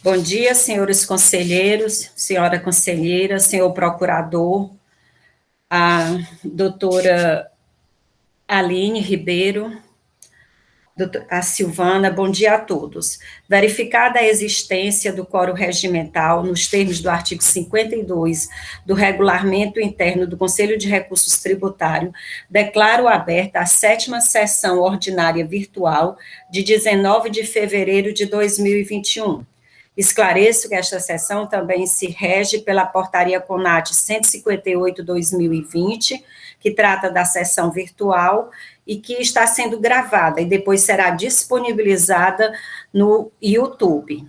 Bom dia, senhores conselheiros, senhora conselheira, senhor procurador, a doutora Aline Ribeiro, a Silvana, bom dia a todos. Verificada a existência do quórum regimental, nos termos do artigo 52 do Regulamento Interno do Conselho de Recursos Tributários, declaro aberta a 7ª sessão ordinária virtual de 19 de fevereiro de 2021. Esclareço que esta sessão também se rege pela Portaria CONAT 158/2020, que trata da sessão virtual e que está sendo gravada e depois será disponibilizada no YouTube.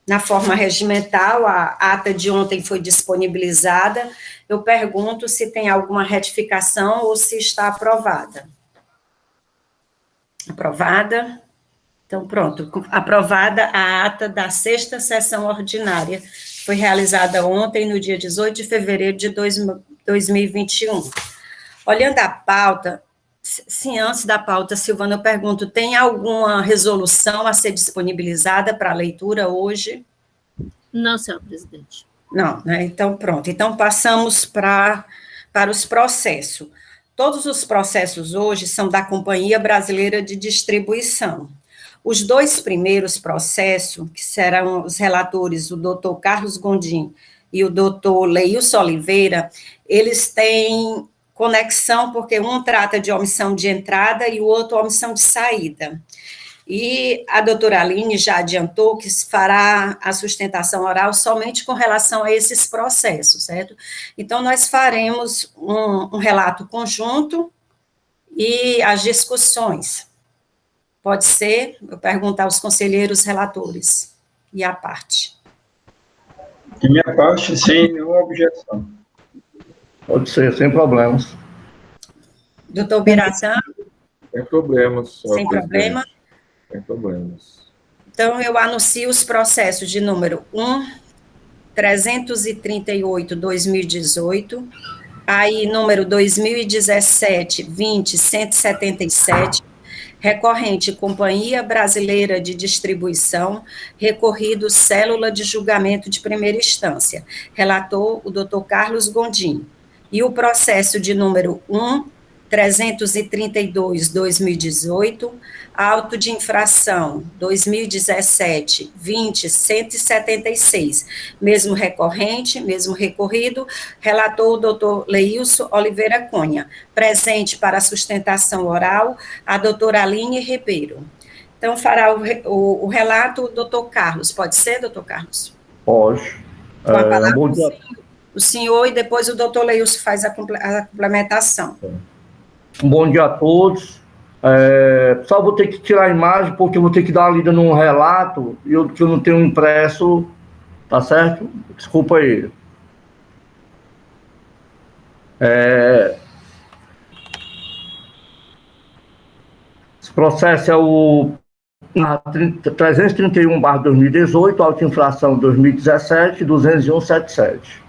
Na forma regimental, a ata de ontem foi disponibilizada. Eu pergunto se tem alguma retificação ou se está aprovada. Aprovada? Então, pronto, aprovada a ata da 6ª sessão ordinária, foi realizada ontem, no dia 18 de fevereiro de 2021. Olhando a pauta, sim, antes da pauta, Silvana, eu pergunto, tem alguma resolução a ser disponibilizada para leitura hoje? Não, senhor presidente. Não, né? Então, pronto. Então, passamos para os processos. Todos os processos hoje são da Companhia Brasileira de Distribuição. Os 2 primeiros processos, que serão os relatores, o doutor Carlos Gondim e o doutor Leilson Oliveira, eles têm conexão, porque um trata de omissão de entrada e o outro omissão de saída. E a doutora Aline já adiantou que fará a sustentação oral somente com relação a esses processos, certo? Então, nós faremos um relato conjunto e as discussões. Pode ser? Eu perguntar aos conselheiros relatores e à parte. De minha parte, sem nenhuma objeção. Pode ser, sem problemas. Doutor Biratã? Sem problemas. Sem problema? Sem problemas. Então, eu anuncio os processos de número 338/2018, aí número 2017-20-177, recorrente Companhia Brasileira de Distribuição, recorrido Célula de Julgamento de Primeira Instância. Relator, o doutor Carlos Gondim. E o processo de número 332/2018, auto de infração 2017-20-176, mesmo recorrente, mesmo recorrido, relator o doutor Leilson Oliveira Cunha, presente para a sustentação oral, a doutora Aline Ribeiro. Então, fará o relato o doutor Carlos, pode ser, doutor Carlos? Pode. Com a palavra o senhor e depois o doutor Leilson faz a complementação. Um bom dia a todos. Só vou ter que tirar a imagem, porque eu vou ter que dar uma lida num relato, que eu não tenho impresso, tá certo? Desculpa aí. Esse processo é o 331/2018, auto-infração 2017, 201/77.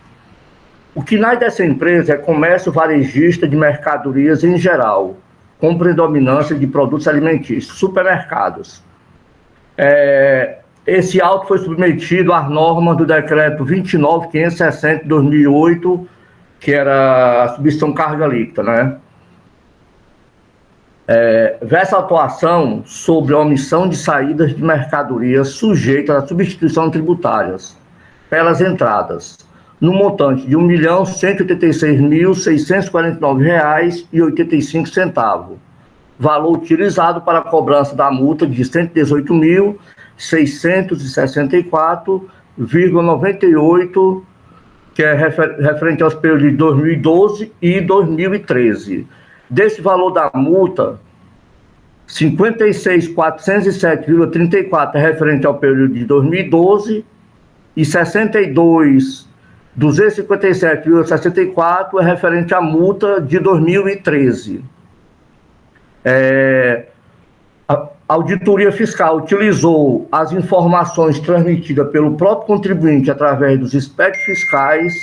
O KNAI dessa empresa é comércio varejista de mercadorias em geral, com predominância de produtos alimentícios, supermercados. Esse auto foi submetido às normas do decreto 29.560 de 2008, que era a substituição carga líquida, né? Versa atuação sobre a omissão de saídas de mercadorias sujeitas à substituição tributárias pelas entradas, no montante de R$ 1.186.649,85, valor utilizado para a cobrança da multa de R$ 118.664,98, que é referente aos períodos de 2012 e 2013. Desse valor da multa, 56.407,34 é referente ao período de 2012 e 62.257,64 é referente à multa de 2013. A auditoria fiscal utilizou as informações transmitidas pelo próprio contribuinte através dos expedientes fiscais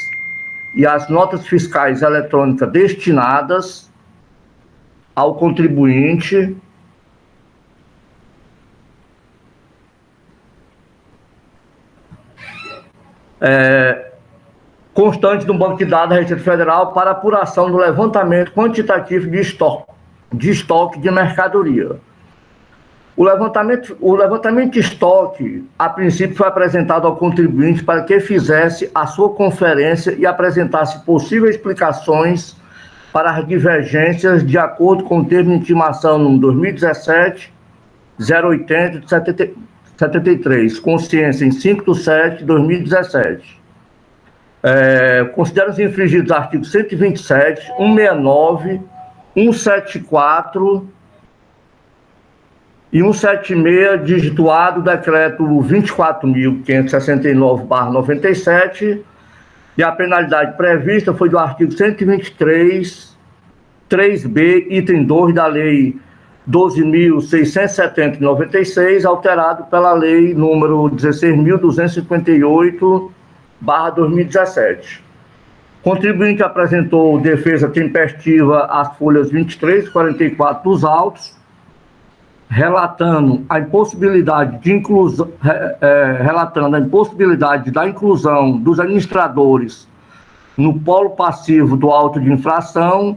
e as notas fiscais eletrônicas destinadas ao contribuinte constante do Banco de Dados da Receita Federal para apuração do levantamento quantitativo de estoque de mercadoria. O levantamento de estoque, a princípio, foi apresentado ao contribuinte para que fizesse a sua conferência e apresentasse possíveis explicações para as divergências de acordo com o termo de intimação número 2017 080 de 73, consciência em 5 de 7 de 2017. Consideram-se infringidos os artigos 127, 169, 174 e 176, digituado o decreto 24.569/97, e a penalidade prevista foi do artigo 123, 3b, item 2 da Lei 12.670 de 96, alterado pela Lei número 16.258/2017. O contribuinte apresentou defesa tempestiva às folhas 23 e 44 dos autos, relatando a impossibilidade da inclusão dos administradores no polo passivo do auto de infração,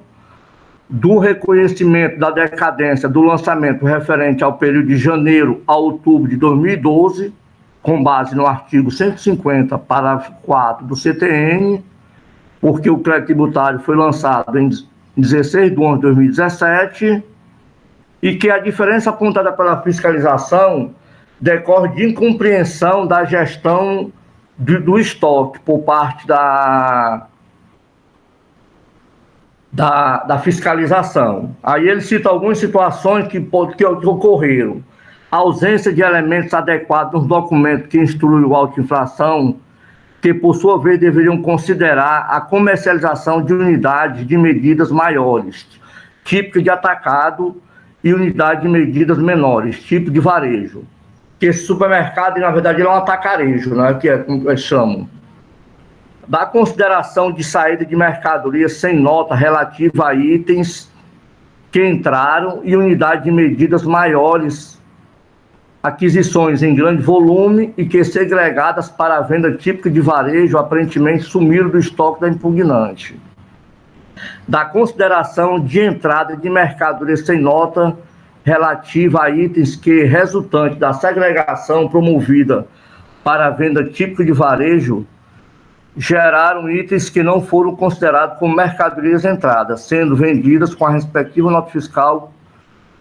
do reconhecimento da decadência do lançamento referente ao período de janeiro a outubro de 2012, com base no artigo 150, parágrafo 4 do CTN, porque o crédito tributário foi lançado em 16 de 11 de 2017, e que a diferença apontada pela fiscalização decorre de incompreensão da gestão do estoque por parte da fiscalização. Aí ele cita algumas situações que ocorreram. A ausência de elementos adequados nos documentos que instruem o auto-infração, que por sua vez deveriam considerar a comercialização de unidades de medidas maiores, típicas de atacado, e unidade de medidas menores, tipo de varejo. Que esse supermercado, na verdade, é um atacarejo, né, que é como eles chamam. Da consideração de saída de mercadoria sem nota relativa a itens que entraram e unidade de medidas maiores, aquisições em grande volume e que segregadas para a venda típica de varejo aparentemente sumiram do estoque da impugnante. Da consideração de entrada de mercadoria sem nota relativa a itens que, resultante da segregação promovida para a venda típica de varejo, geraram itens que não foram considerados como mercadorias entradas, sendo vendidas com a respectiva nota fiscal,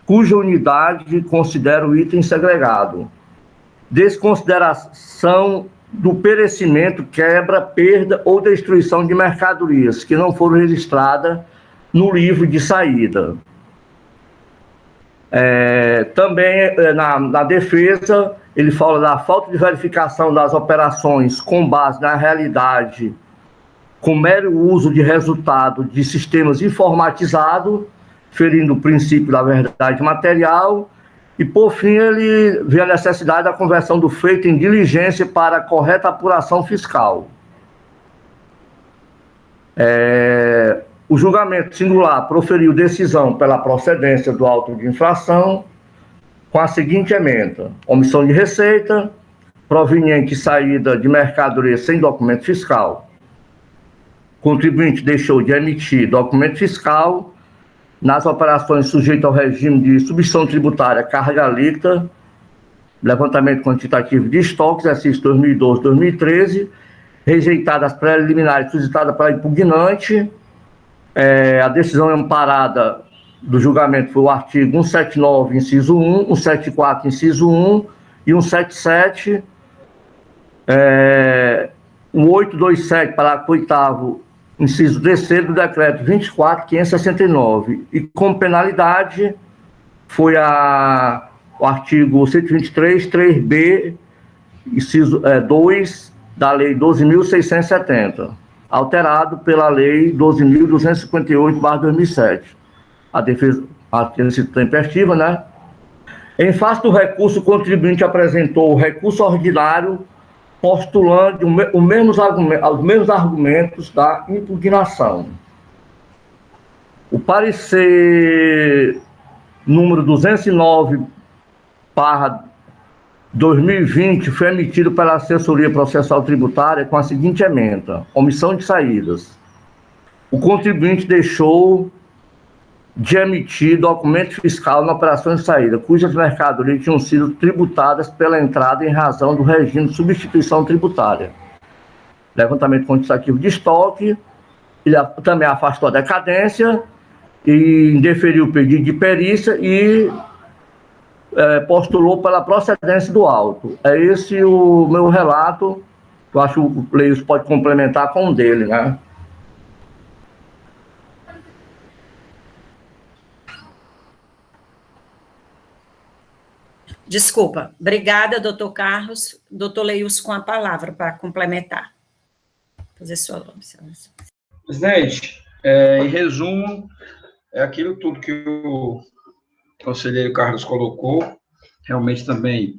cuja unidade considera o item segregado. Desconsideração do perecimento, quebra, perda ou destruição de mercadorias que não foram registradas no livro de saída. Também na defesa, ele fala da falta de verificação das operações com base na realidade, com mero uso de resultado de sistemas informatizados, ferindo o princípio da verdade material. E, por fim, ele vê a necessidade da conversão do feito em diligência para a correta apuração fiscal. O julgamento singular proferiu decisão pela procedência do auto de infração com a seguinte ementa: omissão de receita, proveniente de saída de mercadoria sem documento fiscal. O contribuinte deixou de emitir documento fiscal nas operações sujeitas ao regime de substituição tributária, carga alíquota, levantamento quantitativo de estoques, exercício 2012-2013, rejeitadas preliminares suscitadas pela impugnante. A decisão amparada do julgamento foi o artigo 179, inciso 1, 174, inciso 1 e 177, o 827, parágrafo 8º, inciso 3º do decreto 24.569, e como penalidade foi o artigo 123, 3b, inciso 2 da Lei 12.670, alterado pela Lei 12.258/2007. A defesa tempestiva, né? Em face do recurso, o contribuinte apresentou o recurso ordinário postulando os mesmos argumentos da impugnação. O parecer número 209/2017 2020 foi emitido pela Assessoria Processual Tributária com a seguinte ementa: omissão de saídas. O contribuinte deixou de emitir documento fiscal na operação de saída, cujas mercadorias tinham sido tributadas pela entrada em razão do regime de substituição tributária. Levantamento quantitativo de estoque, ele também afastou a decadência e indeferiu o pedido de perícia e postulou pela procedência do auto. É esse o meu relato. Eu acho que o Leios pode complementar com o dele, né? Desculpa. Obrigada, doutor Carlos. Doutor Leios com a palavra para complementar. Fazer sua observação. Presidente, em resumo, é aquilo tudo que o conselheiro Carlos colocou, realmente também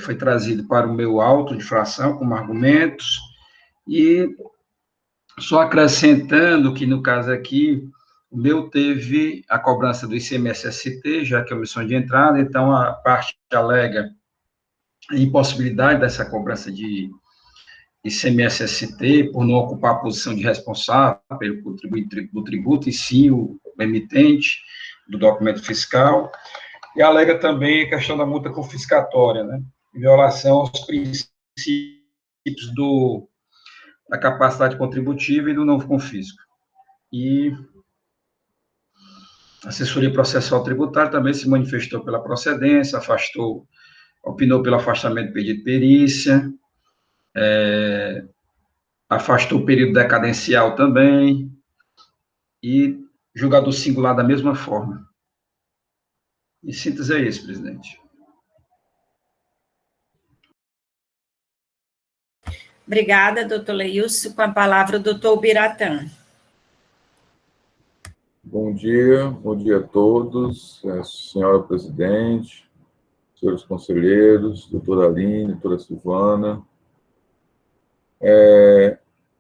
foi trazido para o meu auto de fração como argumentos, e só acrescentando que, no caso aqui, o meu teve a cobrança do ICMS-ST, já que é a omissão de entrada, então a parte alega a impossibilidade dessa cobrança de ICMS-ST por não ocupar a posição de responsável pelo contribuinte do tributo, e sim o emitente do documento fiscal, e alega também a questão da multa confiscatória, né, em violação aos princípios da capacidade contributiva e do novo confisco. E a assessoria processual tributária também se manifestou pela procedência, opinou pelo afastamento do pedido de perícia, afastou o período decadencial também, e julgador singular da mesma forma. Em síntese é isso, presidente. Obrigada, doutor Leilson. Com a palavra, o doutor Biratã. Bom dia a todos, senhora presidente, senhores conselheiros, doutora Aline, doutora Silvana.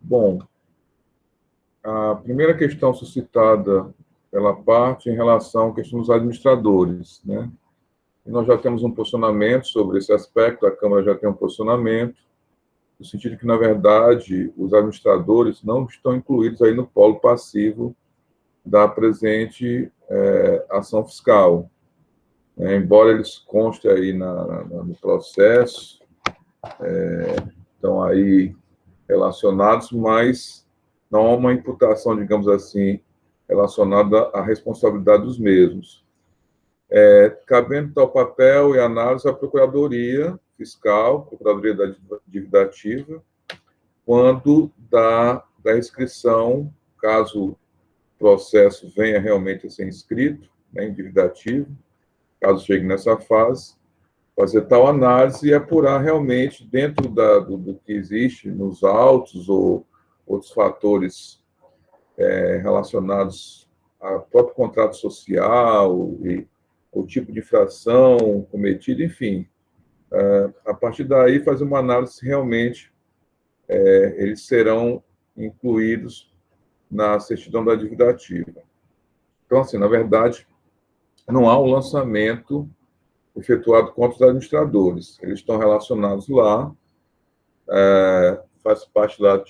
Bom, a primeira questão suscitada pela parte em relação à questão dos administradores, né? E nós já temos um posicionamento sobre esse aspecto, a Câmara já tem um posicionamento, no sentido que, na verdade, os administradores não estão incluídos aí no polo passivo da presente ação fiscal. Embora eles constem aí no processo, estão aí relacionados, mas não há uma imputação, digamos assim, relacionada à responsabilidade dos mesmos. Cabendo tal papel e análise à Procuradoria Fiscal, Procuradoria da Dívida Ativa, quando da inscrição, caso o processo venha realmente a ser inscrito, né, em dívida ativa, caso chegue nessa fase, fazer tal análise e apurar realmente, dentro do que existe nos autos ou outros fatores relacionados ao próprio contrato social e o tipo de infração cometida, enfim. A partir daí, fazer uma análise se realmente eles serão incluídos na certidão da dívida ativa. Então, assim, na verdade, não há um lançamento efetuado contra os administradores. Eles estão relacionados lá, faz parte lá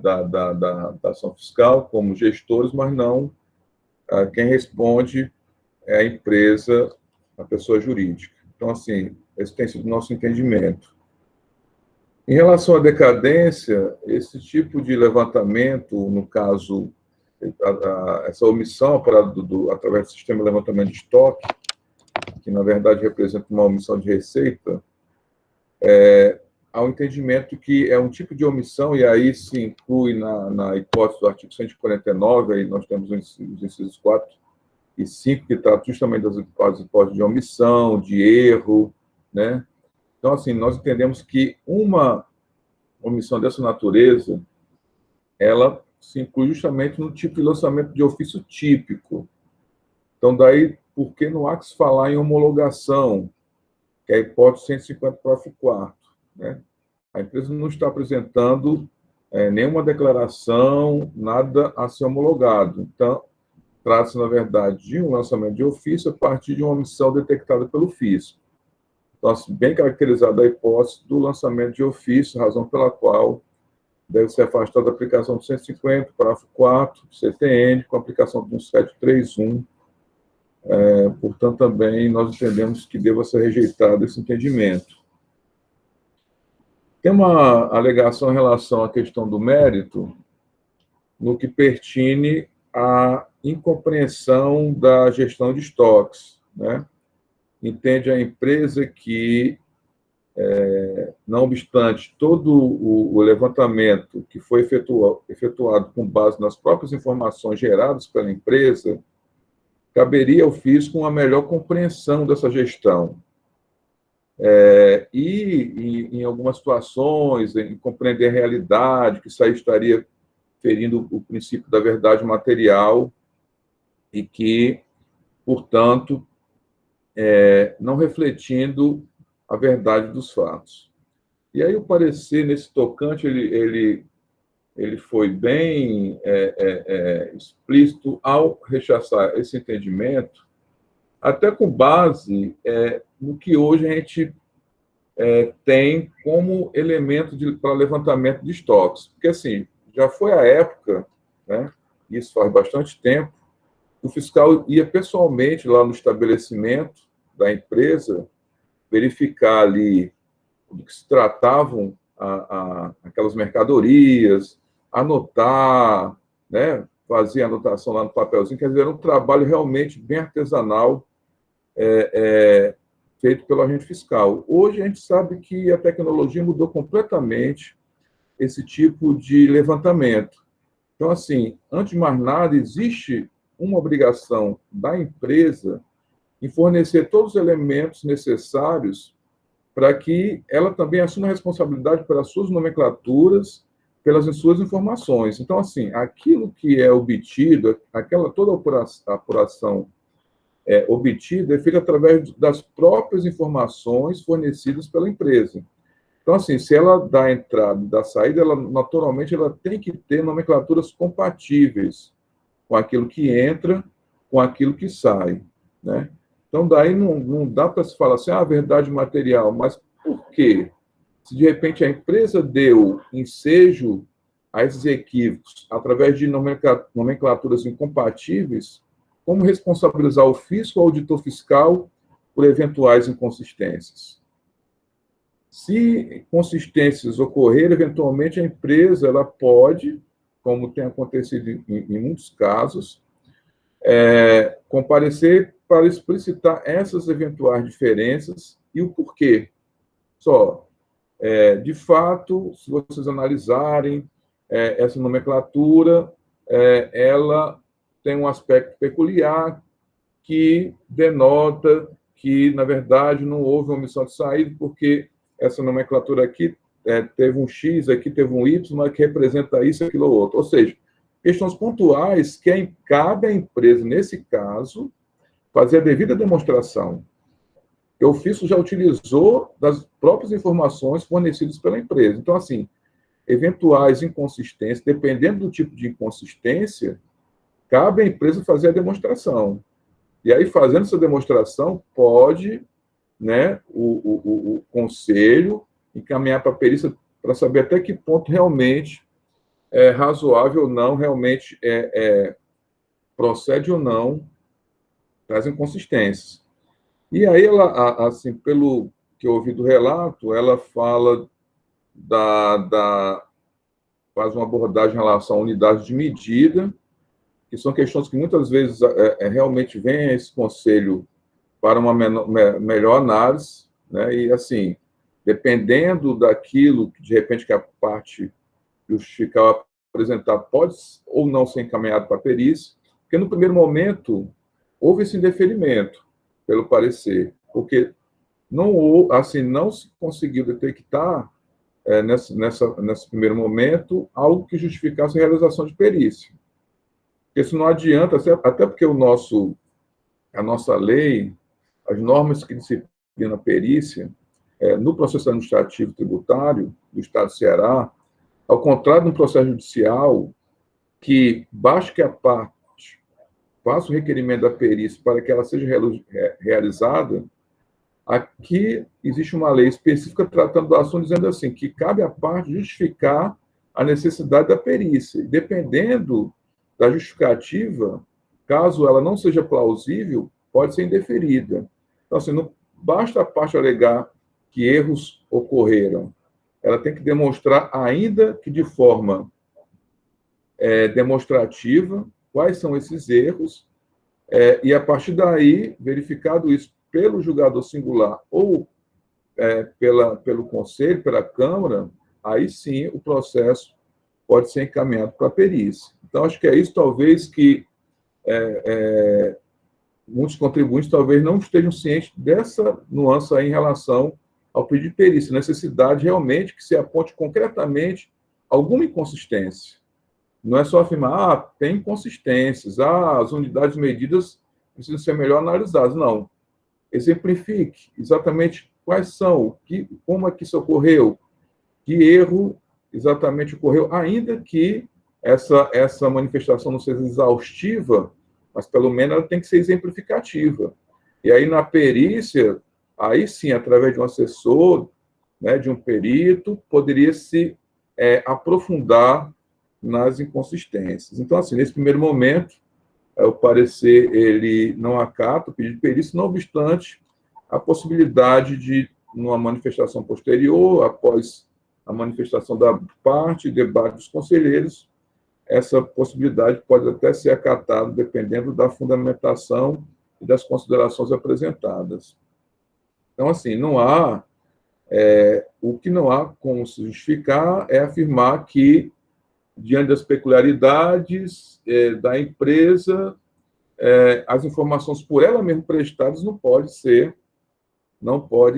da ação fiscal como gestores, mas não quem responde é a empresa, a pessoa jurídica. Então, assim, esse tem sido o nosso entendimento. Em relação à decadência, esse tipo de levantamento, no caso, essa omissão através do sistema de levantamento de estoque, que, na verdade, representa uma omissão de receita, há um entendimento que é um tipo de omissão, e aí se inclui na hipótese do artigo 149, aí nós temos os incisos 4 e 5, que tratam justamente das hipóteses de omissão, de erro, né? Então, assim, nós entendemos que uma omissão dessa natureza, ela se inclui justamente no tipo de lançamento de ofício típico. Então, daí, por que não há que se falar em homologação, que é a hipótese 150, parágrafo 4º, né? A empresa não está apresentando nenhuma declaração, nada a ser homologado. Então, trata-se, na verdade, de um lançamento de ofício a partir de uma omissão detectada pelo fisco. Então, assim, bem caracterizada a hipótese do lançamento de ofício, razão pela qual deve ser afastada a aplicação do 150, parágrafo 4, do CTN, com a aplicação do 1731. Portanto, também nós entendemos que deva ser rejeitado esse entendimento. Tem uma alegação em relação à questão do mérito, no que pertine à incompreensão da gestão de estoques, né? Entende a empresa que, não obstante todo o levantamento que foi efetuado com base nas próprias informações geradas pela empresa, caberia ao fisco uma melhor compreensão dessa gestão. E, em algumas situações, em compreender a realidade, que isso aí estaria ferindo o princípio da verdade material e que, portanto, não refletindo a verdade dos fatos. E aí o parecer, nesse tocante, ele foi bem explícito ao rechaçar esse entendimento, até com base no que hoje a gente tem como elemento para levantamento de estoques. Porque, assim, já foi a época, né, isso faz bastante tempo, o fiscal ia pessoalmente lá no estabelecimento da empresa, verificar ali do que se tratavam aquelas mercadorias, anotar, né, fazer anotação lá no papelzinho, quer dizer, era um trabalho realmente bem artesanal, feito pelo agente fiscal. Hoje a gente sabe que a tecnologia mudou completamente esse tipo de levantamento. Então, assim, antes de mais nada, existe uma obrigação da empresa em fornecer todos os elementos necessários para que ela também assuma a responsabilidade pelas suas nomenclaturas, pelas suas informações. Então, assim, aquilo que é obtido, toda a apuração obtida é feita através das próprias informações fornecidas pela empresa. Então, assim, se ela dá a entrada e dá a saída, naturalmente, ela tem que ter nomenclaturas compatíveis com aquilo que entra, com aquilo que sai, né? Então, daí não dá para se falar assim, verdade material, mas por quê? Se, de repente, a empresa deu ensejo a esses equívocos através de nomenclaturas incompatíveis, como responsabilizar o fisco ou o auditor fiscal por eventuais inconsistências? Se consistências ocorrerem, eventualmente a empresa ela pode, como tem acontecido em muitos casos, comparecer para explicitar essas eventuais diferenças e o porquê. De fato, se vocês analisarem essa nomenclatura, ela tem um aspecto peculiar que denota que, na verdade, não houve omissão de saída, porque essa nomenclatura aqui teve um X, aqui teve um Y, mas que representa isso, aquilo ou outro. Ou seja, questões pontuais que cabe à empresa, nesse caso, fazer a devida demonstração. O ofício já utilizou das próprias informações fornecidas pela empresa. Então, assim, eventuais inconsistências, dependendo do tipo de inconsistência, cabe à empresa fazer a demonstração. E aí, fazendo essa demonstração, pode, né, o conselho encaminhar para a perícia para saber até que ponto realmente é razoável ou não, realmente procede ou não das inconsistências. E aí, ela, assim, pelo que eu ouvi do relato, ela fala faz uma abordagem em relação à unidade de medida, que são questões que muitas vezes realmente vêm a esse conselho para uma melhor análise, né? E, assim, dependendo daquilo que, de repente, que a parte justificar apresentar pode ou não ser encaminhado para a perícia, porque, no primeiro momento, houve esse indeferimento, pelo parecer, porque não se conseguiu detectar, nesse primeiro momento, algo que justificasse a realização de perícia. Porque isso não adianta, até porque a nossa lei, as normas que disciplinam a perícia, no processo administrativo tributário do Estado do Ceará, ao contrário do processo judicial, que basta que a parte faça o requerimento da perícia para que ela seja realizada, Aqui existe uma lei específica tratando do assunto, dizendo assim, que cabe à parte justificar a necessidade da perícia. Dependendo da justificativa, caso ela não seja plausível, pode ser indeferida. Então, assim, não basta a parte alegar que erros ocorreram. Ela tem que demonstrar, ainda que de forma demonstrativa, quais são esses erros, e a partir daí, verificado isso pelo julgador singular ou pelo Conselho, pela Câmara, aí sim o processo pode ser encaminhado para a perícia. Então, acho que é isso, talvez, que muitos contribuintes talvez não estejam cientes dessa nuance aí em relação ao pedido de perícia, necessidade realmente que se aponte concretamente alguma inconsistência. Não é só afirmar, tem inconsistências, as unidades medidas precisam ser melhor analisadas. Não. Exemplifique exatamente quais são, como é que isso ocorreu, que erro exatamente ocorreu, ainda que essa manifestação não seja exaustiva, mas pelo menos ela tem que ser exemplificativa. E aí, na perícia, aí sim, através de um assessor, né, de um perito, poderia se aprofundar nas inconsistências. Então, assim, nesse primeiro momento, o parecer ele não acata o pedido de perícia, não obstante a possibilidade de, numa manifestação posterior, após a manifestação da parte e debate dos conselheiros, essa possibilidade pode até ser acatada, dependendo da fundamentação e das considerações apresentadas. Então, assim, não há... o que não há como se justificar é afirmar que, diante das peculiaridades da empresa, as informações por ela mesma prestadas não podem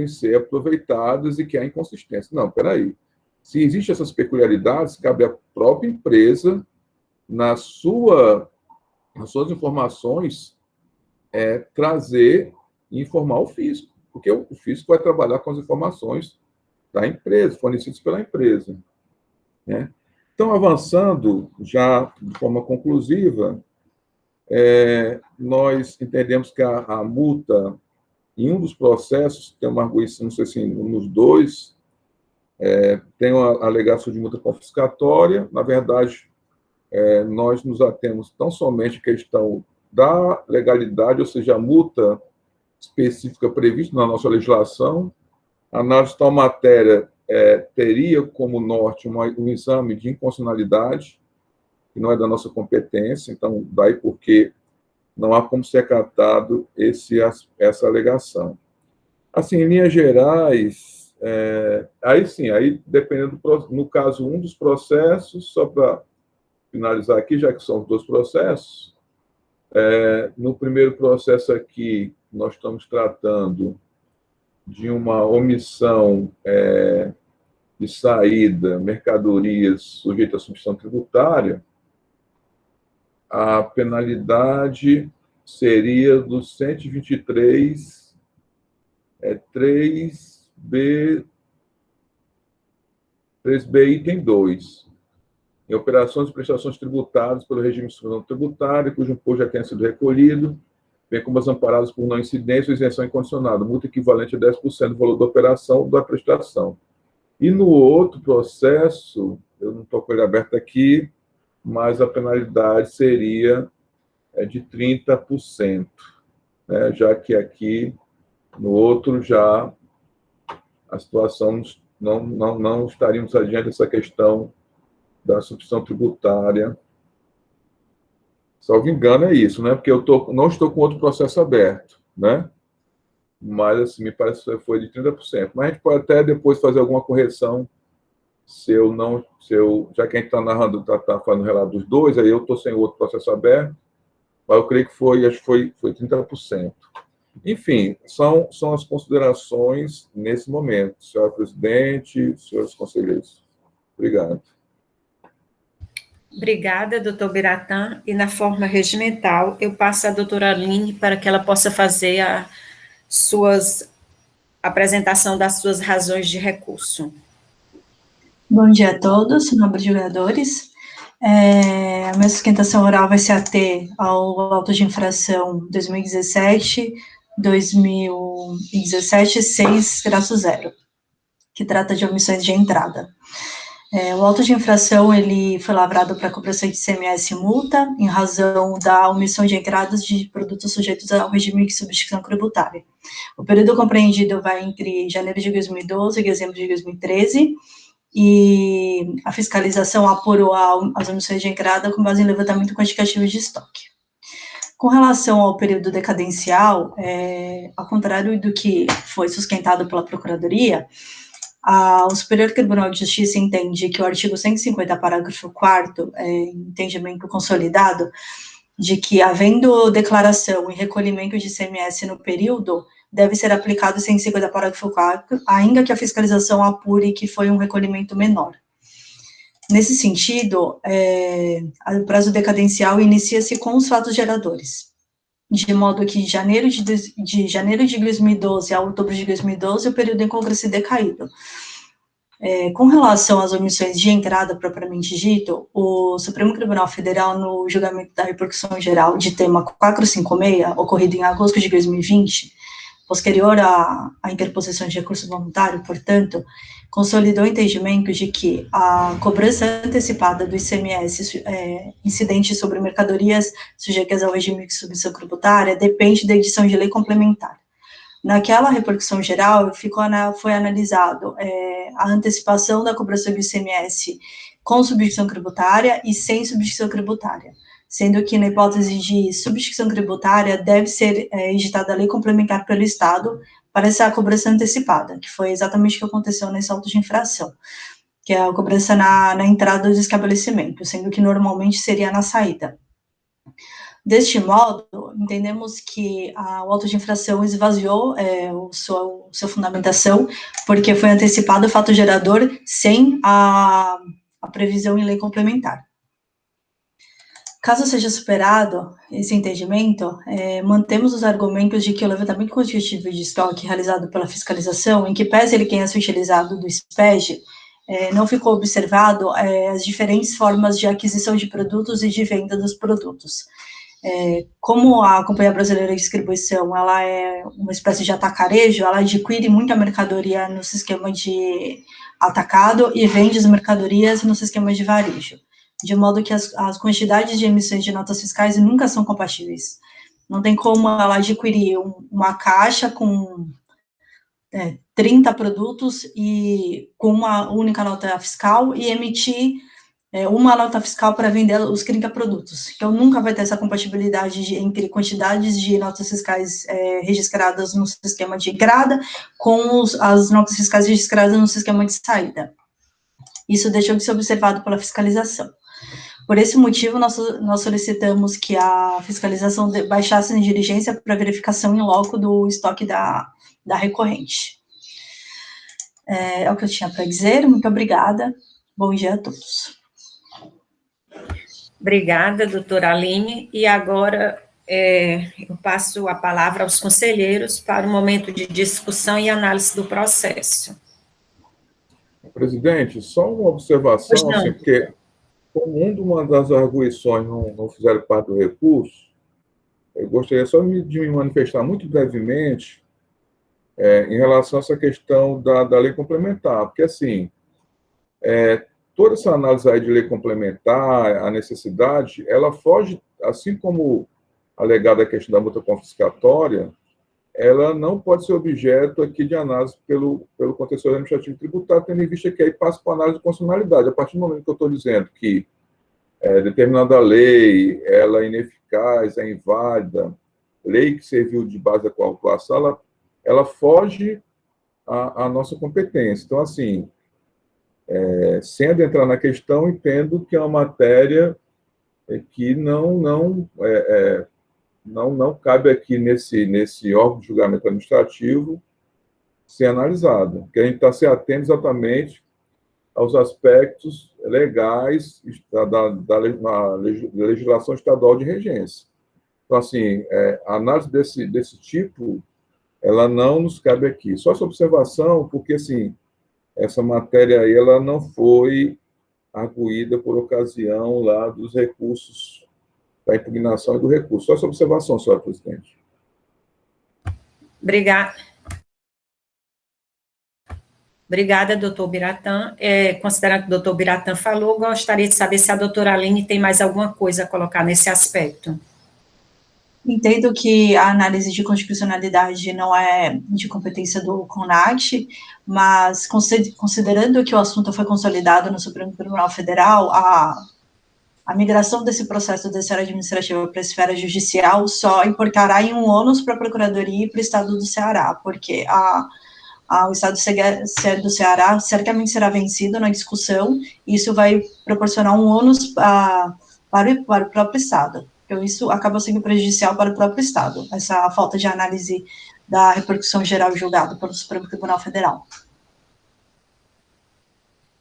ser aproveitadas e que há inconsistência. Não, espera aí. Se existem essas peculiaridades, cabe à própria empresa, nas suas informações, trazer e informar o fisco, porque o fisco vai trabalhar com as informações da empresa, fornecidas pela empresa, né? Então, avançando já de forma conclusiva, nós entendemos que a multa, em um dos processos, tem uma arguição, não sei se nos dois, tem uma alegação de multa confiscatória. Na verdade, nós nos atemos tão somente à questão da legalidade, ou seja, a multa específica prevista na nossa legislação. A análise de tal matéria teria como norte um exame de inconstitucionalidade, que não é da nossa competência, então, daí porque não há como ser acatado essa alegação. Assim, em linhas gerais, aí sim, aí dependendo, no caso, um dos processos, só para finalizar aqui, já que são os dois processos, no primeiro processo aqui, nós estamos tratando de uma omissão de saída, mercadorias sujeitas à substituição tributária. A penalidade seria do 123, 3B, item 2. Em operações e prestações tributadas pelo regime de substituição tributária, cujo imposto já tenha sido recolhido, bem como as amparadas por não incidência ou isenção incondicionada, multa equivalente a 10% do valor da operação ou da prestação. E no outro processo, eu não estou com ele aberto aqui, mas a penalidade seria de 30%, né? Já que aqui, no outro, já a situação não estaríamos adiante dessa questão da substituição tributária. Salvo engano, é isso, né? Porque eu não estou com outro processo aberto, né? Mas, assim, me parece que foi de 30%. Mas a gente pode até depois fazer alguma correção, já que a gente está narrando, está fazendo relato dos dois, aí eu estou sem outro processo aberto, mas eu creio que foi 30%. Enfim, são as considerações nesse momento. Senhora presidente, senhores conselheiros. Obrigado. Obrigada, doutor Biratã. E na forma regimental, eu passo à doutora Aline para que ela possa fazer a apresentação das suas razões de recurso. Bom dia a todos, nobres julgadores. A minha sustentação oral vai se ater ao auto de infração 2017, 2017-6-0, que trata de omissões de entrada. O auto de infração ele foi lavrado para cobrança de ICMS e multa em razão da omissão de entradas de produtos sujeitos ao regime de substituição tributária. O período compreendido vai entre janeiro de 2012 e dezembro de 2013, e a fiscalização apurou as omissões de entrada com base em levantamento quantitativo de estoque. Com relação ao período decadencial, ao contrário do que foi sustentado pela Procuradoria, o Superior Tribunal de Justiça entende que o artigo 150, parágrafo 4º, entendimento consolidado, de que, havendo declaração e recolhimento de ICMS no período, deve ser aplicado o 150, parágrafo 4º, ainda que a fiscalização apure que foi um recolhimento menor. Nesse sentido, o prazo decadencial inicia-se com os fatos geradores, de modo que de janeiro de 2012 a outubro de 2012, o período em congresso decaído. Com relação às omissões de entrada propriamente dito, o Supremo Tribunal Federal, no julgamento da repercussão geral de tema 456, ocorrido em agosto de 2020, posterior à interposição de recurso voluntário, portanto, consolidou o entendimento de que a cobrança antecipada do ICMS incidente sobre mercadorias sujeitas ao regime de submissão tributária depende da edição de lei complementar. Naquela repercussão geral, foi analisado a antecipação da cobrança do ICMS com substituição tributária e sem substituição tributária, sendo que, na hipótese de substituição tributária, deve ser editada a lei complementar pelo Estado para essa cobrança antecipada, que foi exatamente o que aconteceu nesse auto de infração, que é a cobrança na entrada do estabelecimento, sendo que normalmente seria na saída. Deste modo, entendemos que o auto de infração esvaziou sua fundamentação, porque foi antecipado o fato gerador sem a previsão em lei complementar. Caso seja superado esse entendimento, mantemos os argumentos de que o levantamento quantitativo de estoque realizado pela fiscalização, em que pese ele tenha sido utilizado do SPEG, não ficou observado as diferentes formas de aquisição de produtos e de venda dos produtos. Como a Companhia Brasileira de Distribuição, ela é uma espécie de atacarejo, ela adquire muita mercadoria no sistema de atacado e vende as mercadorias no sistema de varejo, de modo que as quantidades de emissões de notas fiscais nunca são compatíveis. Não tem como ela adquirir uma caixa com 30 produtos e com uma única nota fiscal e emitir uma nota fiscal para vender os 30 produtos. Então, nunca vai ter essa compatibilidade entre quantidades de notas fiscais registradas no sistema de entrada com as notas fiscais registradas no sistema de saída. Isso deixou de ser observado pela fiscalização. Por esse motivo, nós solicitamos que a fiscalização baixasse em diligência para verificação em loco do estoque da recorrente. É o que eu tinha para dizer. Muito obrigada. Bom dia a todos. Obrigada, doutora Aline. E agora eu passo a palavra aos conselheiros para o momento de discussão e análise do processo. Presidente, só uma observação, assim, porque como uma das arguições não fizeram parte do recurso, eu gostaria só de me manifestar muito brevemente em relação a essa questão da lei complementar, porque, assim, toda essa análise aí de lei complementar, a necessidade, ela foge, assim como alegada a questão da multa confiscatória, ela não pode ser objeto aqui de análise pelo contencioso administrativo tributário, tendo em vista que aí passa para análise de constitucionalidade. A partir do momento que eu estou dizendo que determinada lei ela é ineficaz, é inválida, lei que serviu de base da calculação, ela foge à nossa competência. Então, assim, sem adentrar na questão, entendo que é uma matéria que não cabe aqui nesse órgão de julgamento administrativo ser analisada, porque a gente está se atendo exatamente aos aspectos legais da legislação estadual de regência. Então, assim, a análise desse tipo, ela não nos cabe aqui. Só essa observação, porque, assim, essa matéria aí, ela não foi arguída por ocasião lá dos recursos, da impugnação e do recurso. Só essa observação, senhora presidente. Obrigada, doutor Biratã. Considerando que o doutor Biratã falou, gostaria de saber se a doutora Aline tem mais alguma coisa a colocar nesse aspecto. Entendo que a análise de constitucionalidade não é de competência do CONAT, mas considerando que o assunto foi consolidado no Supremo Tribunal Federal, a migração desse processo da esfera administrativa para a esfera judicial só importará em um ônus para a Procuradoria e para o Estado do Ceará, porque o Estado do Ceará certamente será vencido na discussão, e isso vai proporcionar um ônus para o próprio Estado. Então, isso acaba sendo prejudicial para o próprio Estado, essa falta de análise da repercussão geral julgada pelo Supremo Tribunal Federal.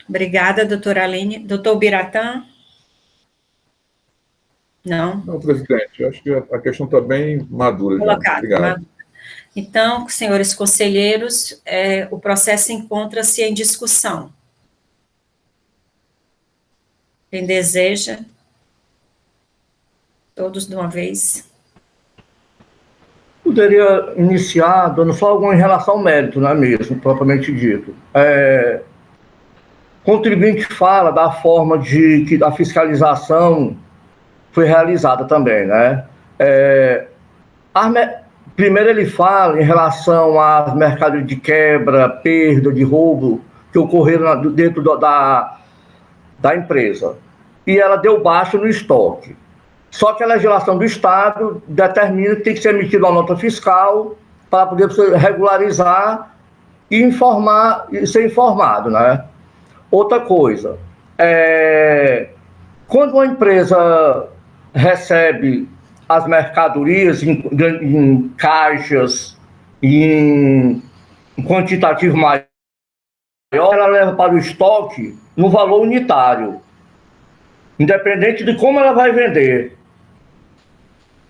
Obrigada, doutora Aline. Doutor Biratã? Não? Não, presidente, acho que a questão está bem madura já. Obrigado. Então, senhores conselheiros, o processo encontra-se em discussão. Quem deseja? Todos de uma vez. Poderia iniciar dando só alguma em relação ao mérito, não é mesmo, propriamente dito. Contribuinte fala da forma de que a fiscalização foi realizada também, né? Primeiro ele fala em relação às mercadorias de quebra, perda, de roubo que ocorreram dentro da empresa. E ela deu baixa no estoque. Só que a legislação do Estado determina que tem que ser emitida uma nota fiscal para poder regularizar e informar, e ser informado, né? Outra coisa, quando uma empresa recebe as mercadorias em caixas, em quantitativo maior, ela leva para o estoque no valor unitário, independente de como ela vai vender.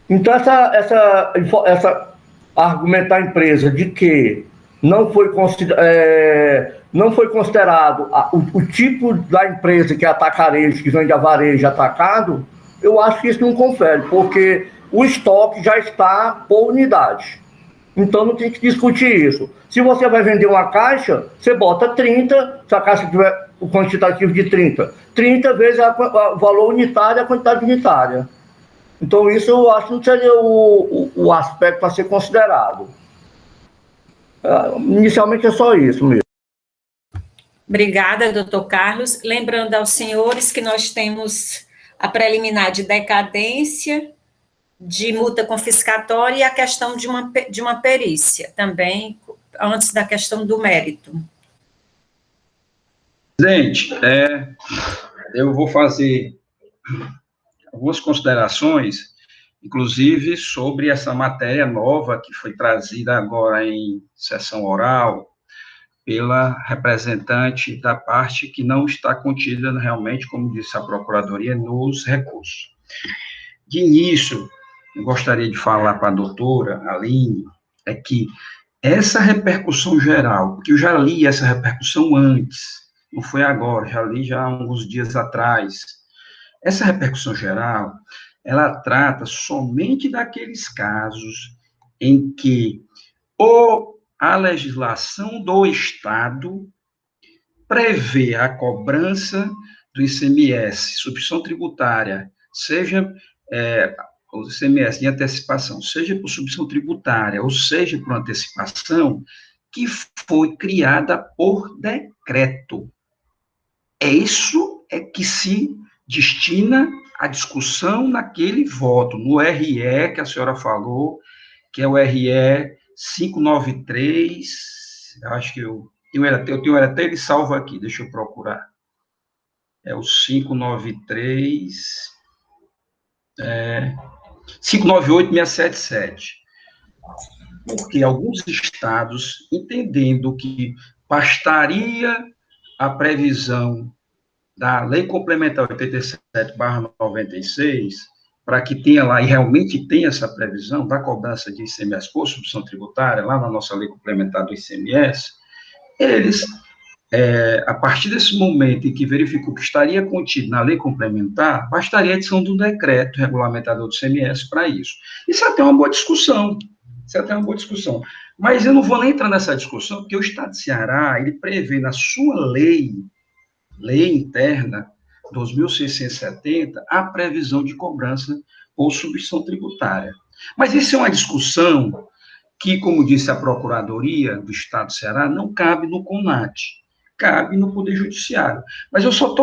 Então, essa argumentar a empresa de que não foi considerado o tipo da empresa que é atacarejo, que vende a varejo atacado, eu acho que isso não confere, porque o estoque já está por unidade. Então, não tem que discutir isso. Se você vai vender uma caixa, você bota 30, se a caixa tiver o quantitativo de 30 vezes o valor unitário e a quantidade unitária. Então, isso eu acho que não seria o aspecto a ser considerado. Inicialmente é só isso mesmo. Obrigada, doutor Carlos. Lembrando aos senhores que nós temos a preliminar de decadência, de multa confiscatória e a questão de uma perícia, também, antes da questão do mérito. Presidente, eu vou fazer algumas considerações, inclusive sobre essa matéria nova que foi trazida agora em sessão oral pela representante da parte que não está contida realmente, como disse a Procuradoria, nos recursos. De início, eu gostaria de falar para a doutora Aline, é que essa repercussão geral, porque eu já li essa repercussão antes, não foi agora, já li já há alguns dias atrás. Essa repercussão geral, ela trata somente daqueles casos em que a legislação do Estado prevê a cobrança do ICMS, substituição tributária, seja o ICMS em antecipação, seja por substituição tributária, ou seja por antecipação, que foi criada por decreto. Isso é que se destina a discussão naquele voto, no RE que a senhora falou, que é o RE 593, acho que eu tenho até ele salvo aqui, deixa eu procurar. É o 593, 598-677. Porque alguns estados, entendendo que bastaria a previsão da Lei Complementar 87/96, para que tenha lá, e realmente tem essa previsão da cobrança de ICMS por substituição tributária, lá na nossa Lei Complementar do ICMS, eles, a partir desse momento em que verificou que estaria contido na Lei Complementar, bastaria a edição do decreto regulamentador do ICMS para isso. Isso é até uma boa discussão, Isso é até uma boa discussão. Mas eu não vou nem entrar nessa discussão, porque o Estado de Ceará, ele prevê na sua lei interna, 2.670, a previsão de cobrança por substituição tributária. Mas isso é uma discussão que, como disse a Procuradoria do Estado do Ceará, não cabe no CONAT, cabe no Poder Judiciário. Mas eu só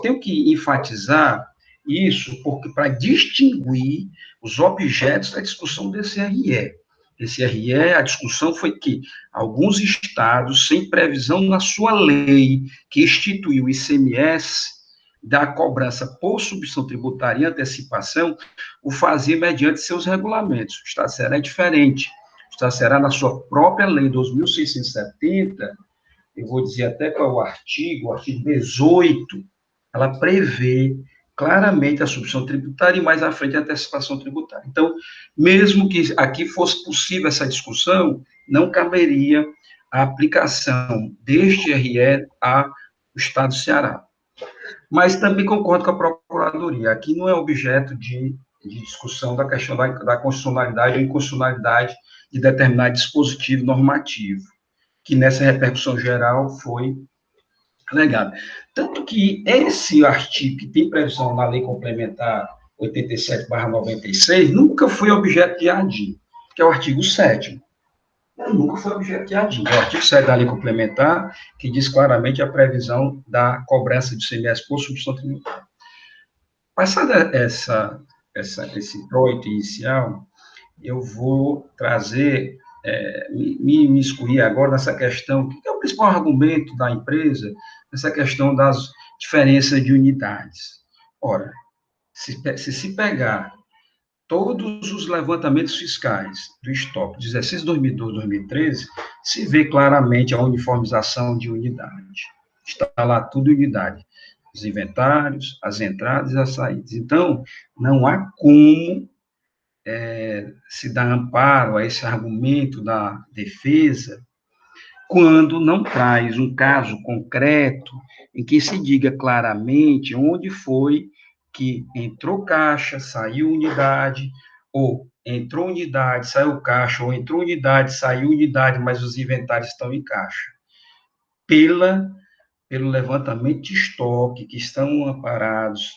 tenho que enfatizar isso porque para distinguir os objetos da discussão desse RE. Esse RE, a discussão foi que alguns estados, sem previsão na sua lei, que instituiu o ICMS, da cobrança por substituição tributária e antecipação, o fazia mediante seus regulamentos. O Estado do Ceará é diferente. O Estado do Ceará, na sua própria lei 2.670, eu vou dizer até qual é o artigo 18, ela prevê claramente a substituição tributária e mais à frente a antecipação tributária. Então, mesmo que aqui fosse possível essa discussão, não caberia a aplicação deste RE ao Estado do Ceará. Mas também concordo com a Procuradoria, aqui não é objeto de discussão da questão da constitucionalidade ou inconstitucionalidade de determinado dispositivo normativo, que nessa repercussão geral foi alegado. Tanto que esse artigo que tem previsão na Lei Complementar 87/96 nunca foi objeto de ADIM, que é o artigo 7º. Nunca foi objeto de ADIM. É o artigo 7 da Lei Complementar, que diz claramente a previsão da cobrança de ICMS por substituição tributária. Passada esse introito inicial, eu vou trazer, me excluir agora nessa questão, que é o principal argumento da empresa, essa questão das diferenças de unidades. Ora, se pegar todos os levantamentos fiscais do estoque de exercício 2012, 2013, se vê claramente a uniformização de unidade. Está lá tudo unidade. Os inventários, as entradas e as saídas. Então, não há como se dar amparo a esse argumento da defesa quando não traz um caso concreto em que se diga claramente onde foi que entrou caixa, saiu unidade, ou entrou unidade, saiu caixa, ou entrou unidade, saiu unidade, mas os inventários estão em caixa. Pelo levantamento de estoque, que estão amparados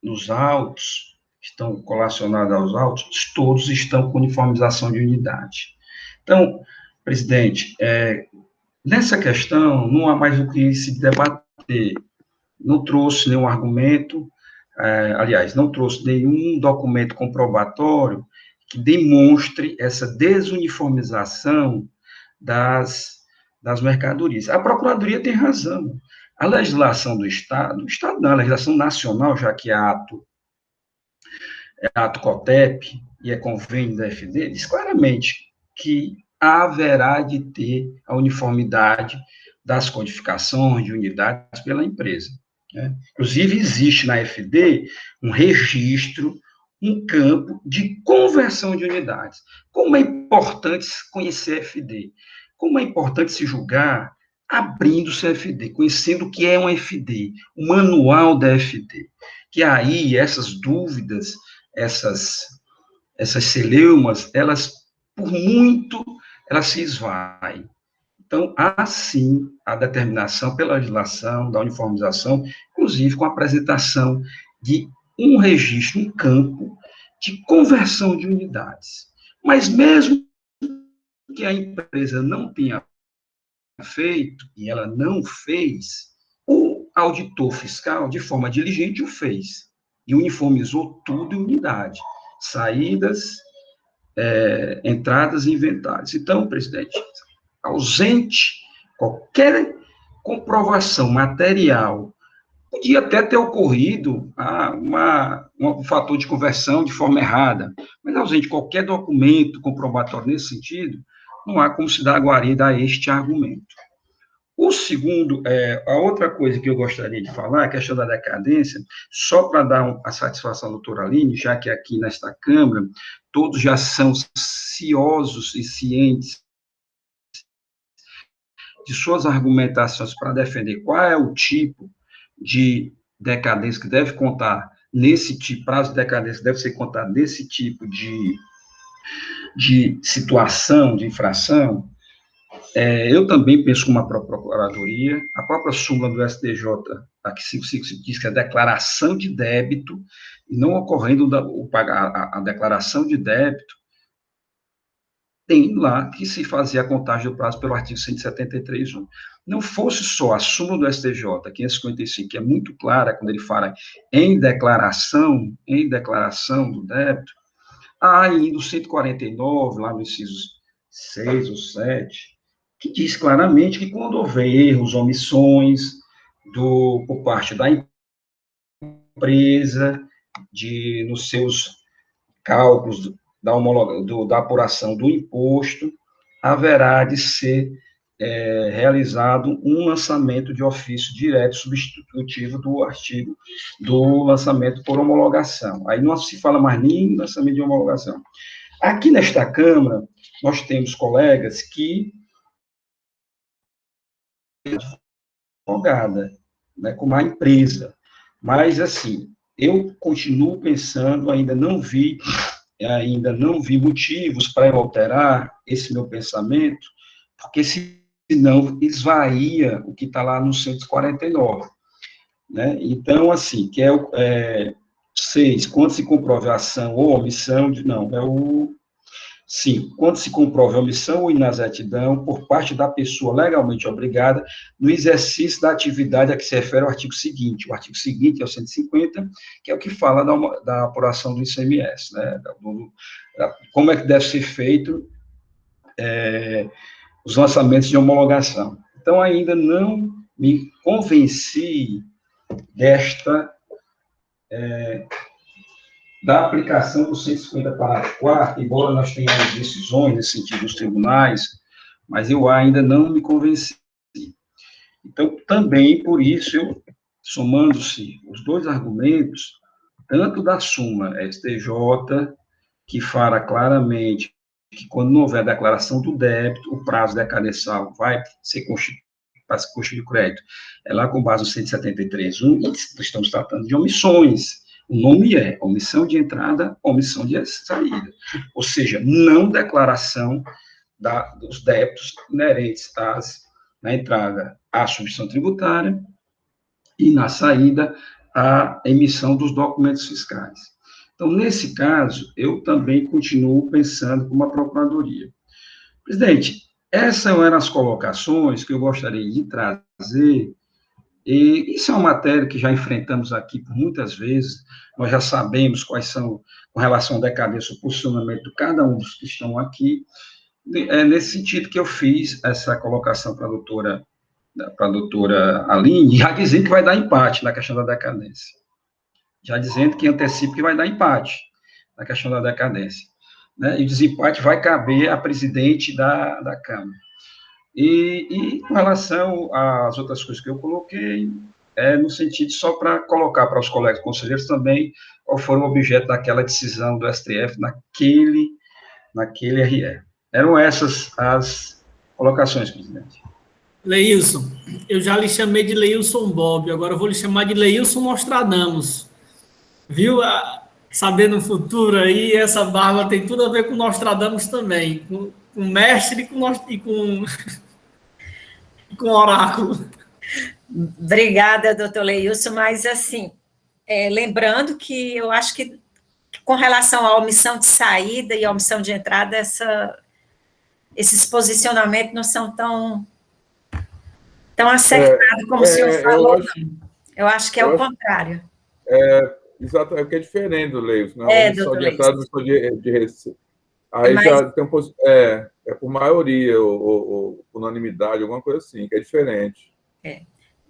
nos autos, estão colacionados aos autos, todos estão com uniformização de unidade. Então, presidente, nessa questão, não há mais o que se debater. Não trouxe nenhum argumento, aliás, não trouxe nenhum documento comprobatório que demonstre essa desuniformização das mercadorias. A Procuradoria tem razão. A legislação do Estado não, a legislação nacional, já que é ato COTEP e é convênio da FD, diz claramente que haverá de ter a uniformidade das codificações de unidades pela empresa. Né? Inclusive, existe na FD um registro, um campo de conversão de unidades. Como é importante conhecer a FD? Como é importante se julgar abrindo o CFD, conhecendo o que é um FD, o manual da FD. Que aí essas dúvidas, essas celeumas, elas, por muito, elas se esvaem. Então, há sim a determinação pela legislação da uniformização, inclusive com a apresentação de um registro, um campo de conversão de unidades. Mas mesmo que a empresa não tenha feito, e ela não fez, o auditor fiscal, de forma diligente, o fez. E uniformizou tudo em unidade. Saídas, entradas e inventários. Então, presidente, ausente qualquer comprovação material, podia até ter ocorrido um fator de conversão de forma errada, mas ausente qualquer documento comprobatório nesse sentido, não há como se dar guarida a este argumento. O segundo, a outra coisa que eu gostaria de falar, a questão da decadência, só para dar a satisfação à doutora Aline, já que aqui nesta Câmara, todos já são ciosos e cientes de suas argumentações para defender qual é o tipo de decadência que deve contar nesse tipo, prazo de decadência deve ser contado nesse tipo de de situação, de infração, eu também penso como a própria Procuradoria, a própria súmula do STJ, a 555, diz que a declaração de débito, e não ocorrendo a declaração de débito, tem lá que se fazer a contagem do prazo pelo artigo 173.1. Não fosse só a súmula do STJ, 555, que é muito clara quando ele fala em declaração do débito, há ainda o 149, lá no inciso 6 ou 7, que diz claramente que quando houver erros, omissões por parte da empresa, nos seus cálculos da apuração do imposto, haverá de ser realizado um lançamento de ofício direto substitutivo do artigo do lançamento por homologação. Aí não se fala mais nem em lançamento de homologação. Aqui nesta Câmara, nós temos colegas que advogada, né, como a empresa. Mas, assim, eu continuo pensando, ainda não vi motivos para eu alterar esse meu pensamento, porque senão esvaía o que está lá no 149. Né? Então, assim, que é o 6, quando se comprove a ação ou omissão, sim, quando se comprove a omissão ou inexatidão por parte da pessoa legalmente obrigada no exercício da atividade a que se refere ao artigo seguinte. O artigo seguinte é o 150, que é o que fala da apuração do ICMS, né? Como é que deve ser feito os lançamentos de homologação. Então, ainda não me convenci da aplicação do 150 parágrafo 4º, embora nós tenhamos decisões nesse sentido nos tribunais, mas eu ainda não me convenci. Então, também, por isso, somando-se os dois argumentos, tanto da súmula STJ, que fala claramente que quando não houver declaração do débito, o prazo decadencial vai ser para se constituir crédito, é lá com base no 173.1, e estamos tratando de omissões. O nome é omissão de entrada, omissão de saída. Ou seja, não declaração dos débitos inerentes na entrada à substituição tributária e na saída à emissão dos documentos fiscais. Então, nesse caso, eu também continuo pensando como a Procuradoria. Presidente, essas eram as colocações que eu gostaria de trazer. E isso é uma matéria que já enfrentamos aqui por muitas vezes, nós já sabemos quais são, com relação à decadência, o posicionamento de cada um dos que estão aqui. É nesse sentido que eu fiz essa colocação para a doutora Aline, já dizendo que vai dar empate na questão da decadência. Já dizendo que antecipa que vai dar empate na questão da decadência. Né? E o desempate vai caber à presidente da Câmara. E com relação às outras coisas que eu coloquei, no sentido só para colocar para os colegas conselheiros também qual foi o objeto daquela decisão do STF naquele RE. Eram essas as colocações, presidente. Leilson, eu já lhe chamei de Leilson Bob, agora eu vou lhe chamar de Leilson Nostradamus. Viu? Saber no futuro aí, essa barba tem tudo a ver com Nostradamus também, com mestre e com oráculo. Obrigada, doutor Leilson, mas assim, lembrando que eu acho que com relação à omissão de saída e à omissão de entrada, esses posicionamentos não são tão acertados como o senhor falou. Eu acho que é o contrário. Exato, é o que é diferente do Leilson, né? Omissão de entrada, omissão de receita. Aí já tem por maioria, ou unanimidade, alguma coisa assim, que é diferente.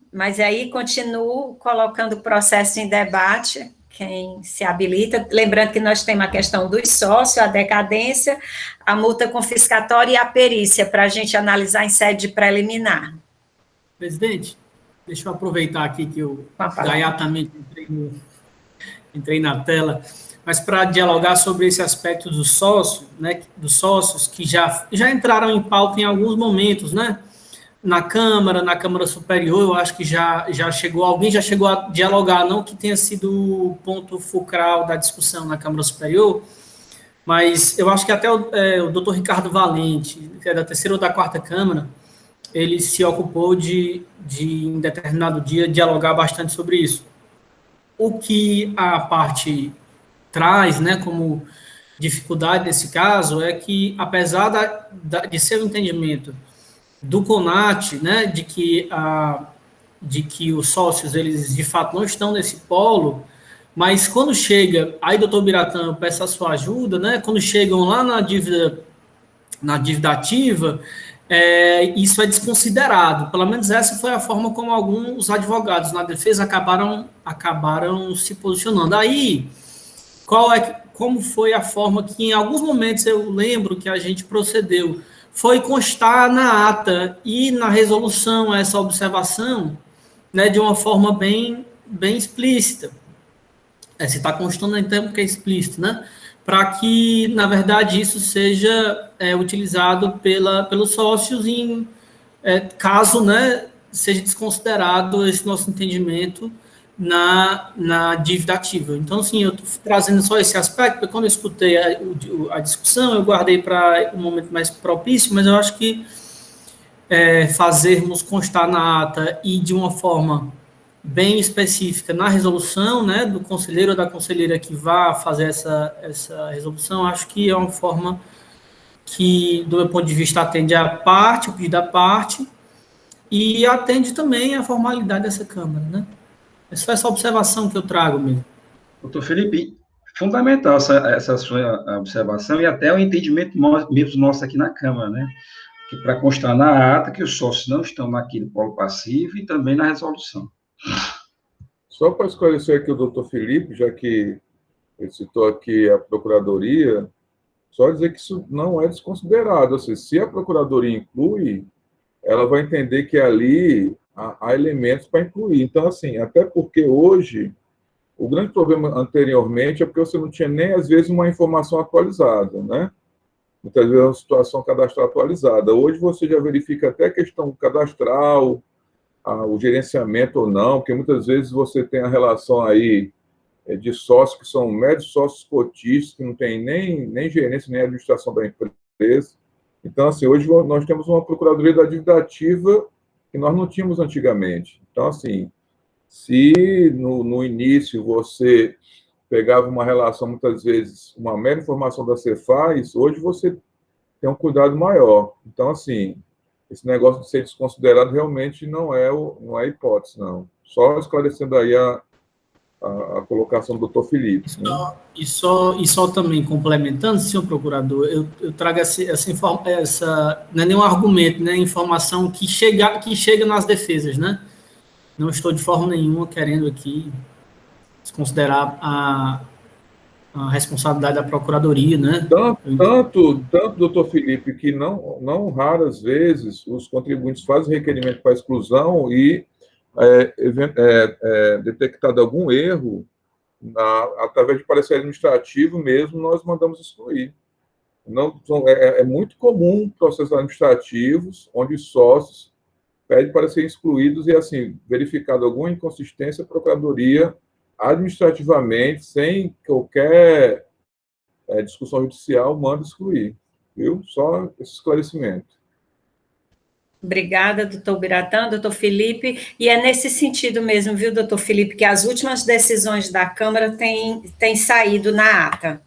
Mas aí continuo colocando o processo em debate, quem se habilita, lembrando que nós temos a questão dos sócios, a decadência, a multa confiscatória e a perícia, para a gente analisar em sede preliminar. Presidente, deixa eu aproveitar aqui que eu gaiatamente entrei na tela, mas para dialogar sobre esse aspecto do sócio, né, dos sócios que já entraram em pauta em alguns momentos, né, na Câmara Superior, eu acho que alguém já chegou a dialogar, não que tenha sido o ponto fulcral da discussão na Câmara Superior, mas eu acho que até o doutor Ricardo Valente, que é da 3ª ou da 4ª Câmara, ele se ocupou de, em determinado dia, dialogar bastante sobre isso. O que a parte traz, né, como dificuldade nesse caso, é que, apesar de ser um entendimento do CONAT, né, de que os sócios, eles de fato não estão nesse polo, mas quando chega, aí, doutor Biratã, eu peço a sua ajuda, né, quando chegam lá na dívida ativa, isso é desconsiderado. Pelo menos essa foi a forma como alguns advogados na defesa acabaram se posicionando. Aí, como foi a forma que, em alguns momentos, eu lembro que a gente procedeu? Foi constar na ata e na resolução essa observação, né, de uma forma bem explícita. Se está constando, então, que é explícito, né? Para que, na verdade, isso seja utilizado pelos sócios em caso, né, seja desconsiderado esse nosso entendimento na dívida ativa. Então, assim, eu estou trazendo só esse aspecto, porque quando eu escutei a discussão, eu guardei para um momento mais propício, mas eu acho que fazermos constar na ata e de uma forma bem específica na resolução, né, do conselheiro ou da conselheira que vá fazer essa resolução, acho que é uma forma que, do meu ponto de vista, atende a parte, o pedido da parte, e atende também a formalidade dessa Câmara, né? É só essa observação que eu trago mesmo. Doutor Felipe, fundamental essa sua observação e até o entendimento mesmo nosso aqui na Câmara, né? Que para constar na ata que os sócios não estão naquele polo passivo e também na resolução. Só para esclarecer aqui o doutor Felipe, já que ele citou aqui a Procuradoria, só dizer que isso não é desconsiderado. Ou seja, se a Procuradoria inclui, ela vai entender que ali há elementos para incluir. Então, assim, até porque hoje, o grande problema anteriormente é porque você não tinha nem, às vezes, uma informação atualizada, né? Muitas vezes é uma situação cadastral atualizada. Hoje você já verifica até a questão cadastral, o gerenciamento ou não, porque muitas vezes você tem a relação aí de sócios que são médios sócios cotistas, que não tem nem gerência, nem administração da empresa. Então, assim, hoje nós temos uma Procuradoria da Dívida Ativa que nós não tínhamos antigamente. Então, assim, se no início você pegava uma relação, muitas vezes, uma mera informação da Cefaz, hoje você tem um cuidado maior. Então, assim, esse negócio de ser desconsiderado realmente não é hipótese, não. Só esclarecendo aí a colocação do doutor Felipe. E só também complementando, senhor procurador, eu trago essa não é nenhum argumento, né, informação que chega nas defesas, né? Não estou de forma nenhuma querendo aqui desconsiderar a responsabilidade da Procuradoria, né? Tanto, doutor Felipe, que não raras vezes os contribuintes fazem requerimento para exclusão e detectado algum erro, através de parecer administrativo mesmo, nós mandamos excluir. É muito comum processos administrativos onde os sócios pedem para serem excluídos e, assim, verificado alguma inconsistência, a Procuradoria, administrativamente, sem qualquer discussão judicial, manda excluir. Viu? Só esse esclarecimento. Obrigada, doutor Biratã, doutor Felipe, e é nesse sentido mesmo, viu, doutor Felipe, que as últimas decisões da Câmara têm saído na ata.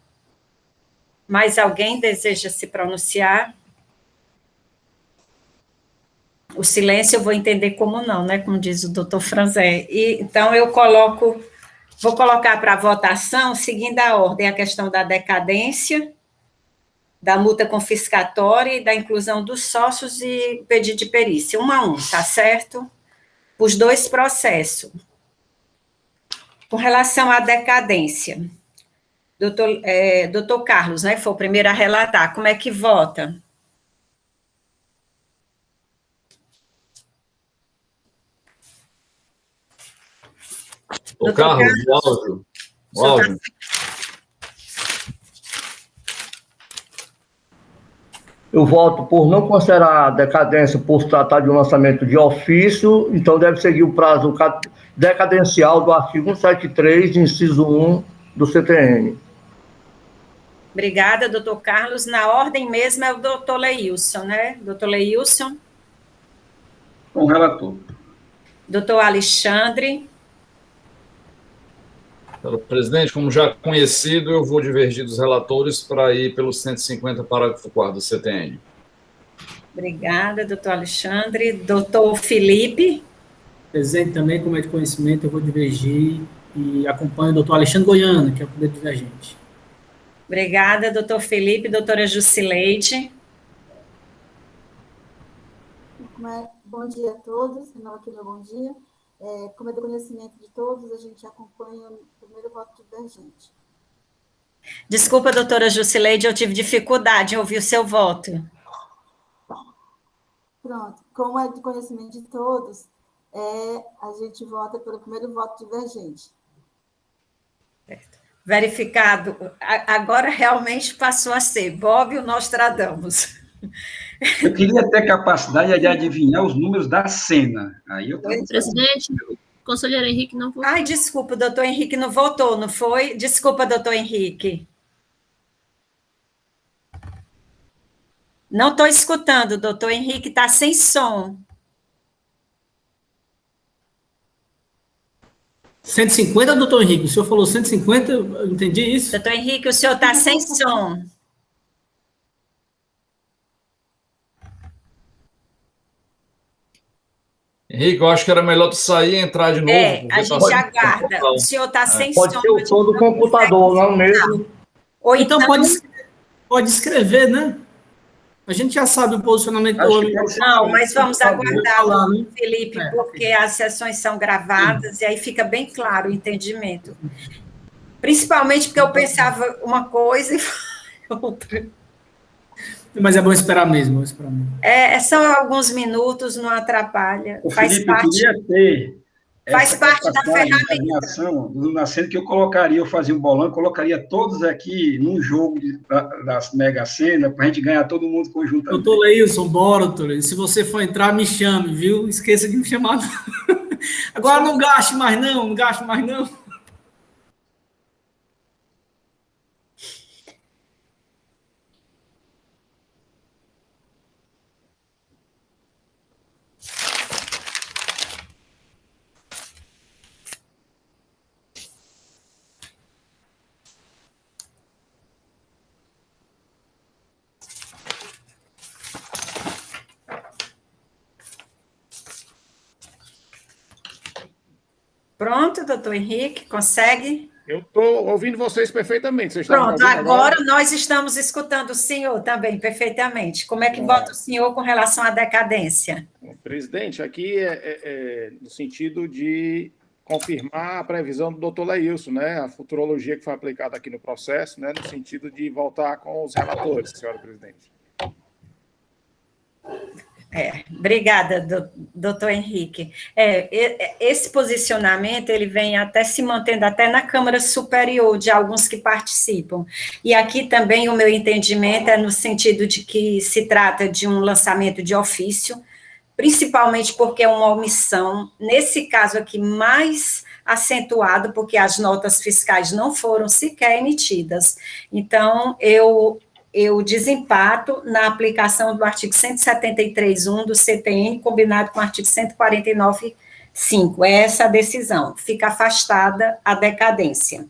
Mais alguém deseja se pronunciar? O silêncio eu vou entender como não, né, como diz o doutor Franzé. Então, vou colocar para votação, seguindo a ordem, a questão da decadência, da multa confiscatória e da inclusão dos sócios e pedido de perícia, 1 a 1, tá certo? Os dois processos. Com relação à decadência, doutor Carlos, né, foi o primeiro a relatar, como é que vota? O Carlos, o áudio. Eu voto por não considerar a decadência por se tratar de um lançamento de ofício, então deve seguir o prazo decadencial do artigo 173, inciso 1 do CTN. Obrigada, doutor Carlos. Na ordem mesmo é o doutor Leilson, né? Doutor Leilson. Com o relator. Doutor Alexandre. Presidente, como já conhecido, eu vou divergir dos relatores para ir pelo 150, parágrafo 4º do CTN. Obrigada, doutor Alexandre. Doutor Felipe. Presente também, como é de conhecimento, eu vou divergir e acompanho o doutor Alexandre Goiano, que é o poder divergente. Obrigada, doutor Felipe. Doutora Jusileide. Bom dia a todos, não aqui meu bom dia. Como é do conhecimento de todos, a gente acompanha o primeiro voto divergente. Desculpa, doutora Jusileide, eu tive dificuldade em ouvir o seu voto. Pronto, como é do conhecimento de todos, a gente vota pelo primeiro voto divergente. Verificado. Agora realmente passou a ser Bob o Nostradamus. Eu queria ter capacidade de adivinhar os números da cena. Aí eu tava... Presidente, o conselheiro Henrique não votou. Ai, desculpa, o doutor Henrique não votou, não foi? Desculpa, doutor Henrique. Não estou escutando, doutor Henrique está sem som. 150, doutor Henrique? O senhor falou 150, eu entendi isso? Doutor Henrique, o senhor está sem som. Henrique, eu acho que era melhor tu sair e entrar de novo. A gente aguarda. O senhor está sem Pode som. ser o som do computador, não mesmo. Ou então pode escrever, né? A gente já sabe o posicionamento do homem. Não, mas vamos aguardar, né? Felipe, porque as sessões são gravadas e aí fica bem claro o entendimento. Principalmente porque eu pensava uma coisa e outra. Mas é bom esperar mesmo. São alguns minutos, não atrapalha. Faz Felipe, parte. Eu queria ter faz parte da ferramenta. Na cena que eu fazia um bolão, colocaria todos aqui num jogo das Mega Sena, para a gente ganhar todo mundo conjuntamente. Doutor Leilson, bora, doutor. Se você for entrar, me chame, viu? Esqueça de me chamar. Agora não gaste mais não. Pronto, doutor Henrique, consegue? Eu estou ouvindo vocês perfeitamente. Vocês Pronto, agora nós estamos escutando o senhor também perfeitamente. Como é que vota o senhor com relação à decadência? Presidente, aqui é no sentido de confirmar a previsão do doutor Leilson, né? A futurologia que foi aplicada aqui no processo, né? No sentido de voltar com os relatores, senhora presidente. Obrigada, doutor Henrique. Esse posicionamento ele vem até se mantendo até na Câmara Superior de alguns que participam. E aqui também o meu entendimento é no sentido de que se trata de um lançamento de ofício, principalmente porque é uma omissão, nesse caso aqui mais acentuado, porque as notas fiscais não foram sequer emitidas. Então, eu desempato na aplicação do artigo 173.1 do CTN, combinado com o artigo 149.5. É essa a decisão. Fica afastada a decadência.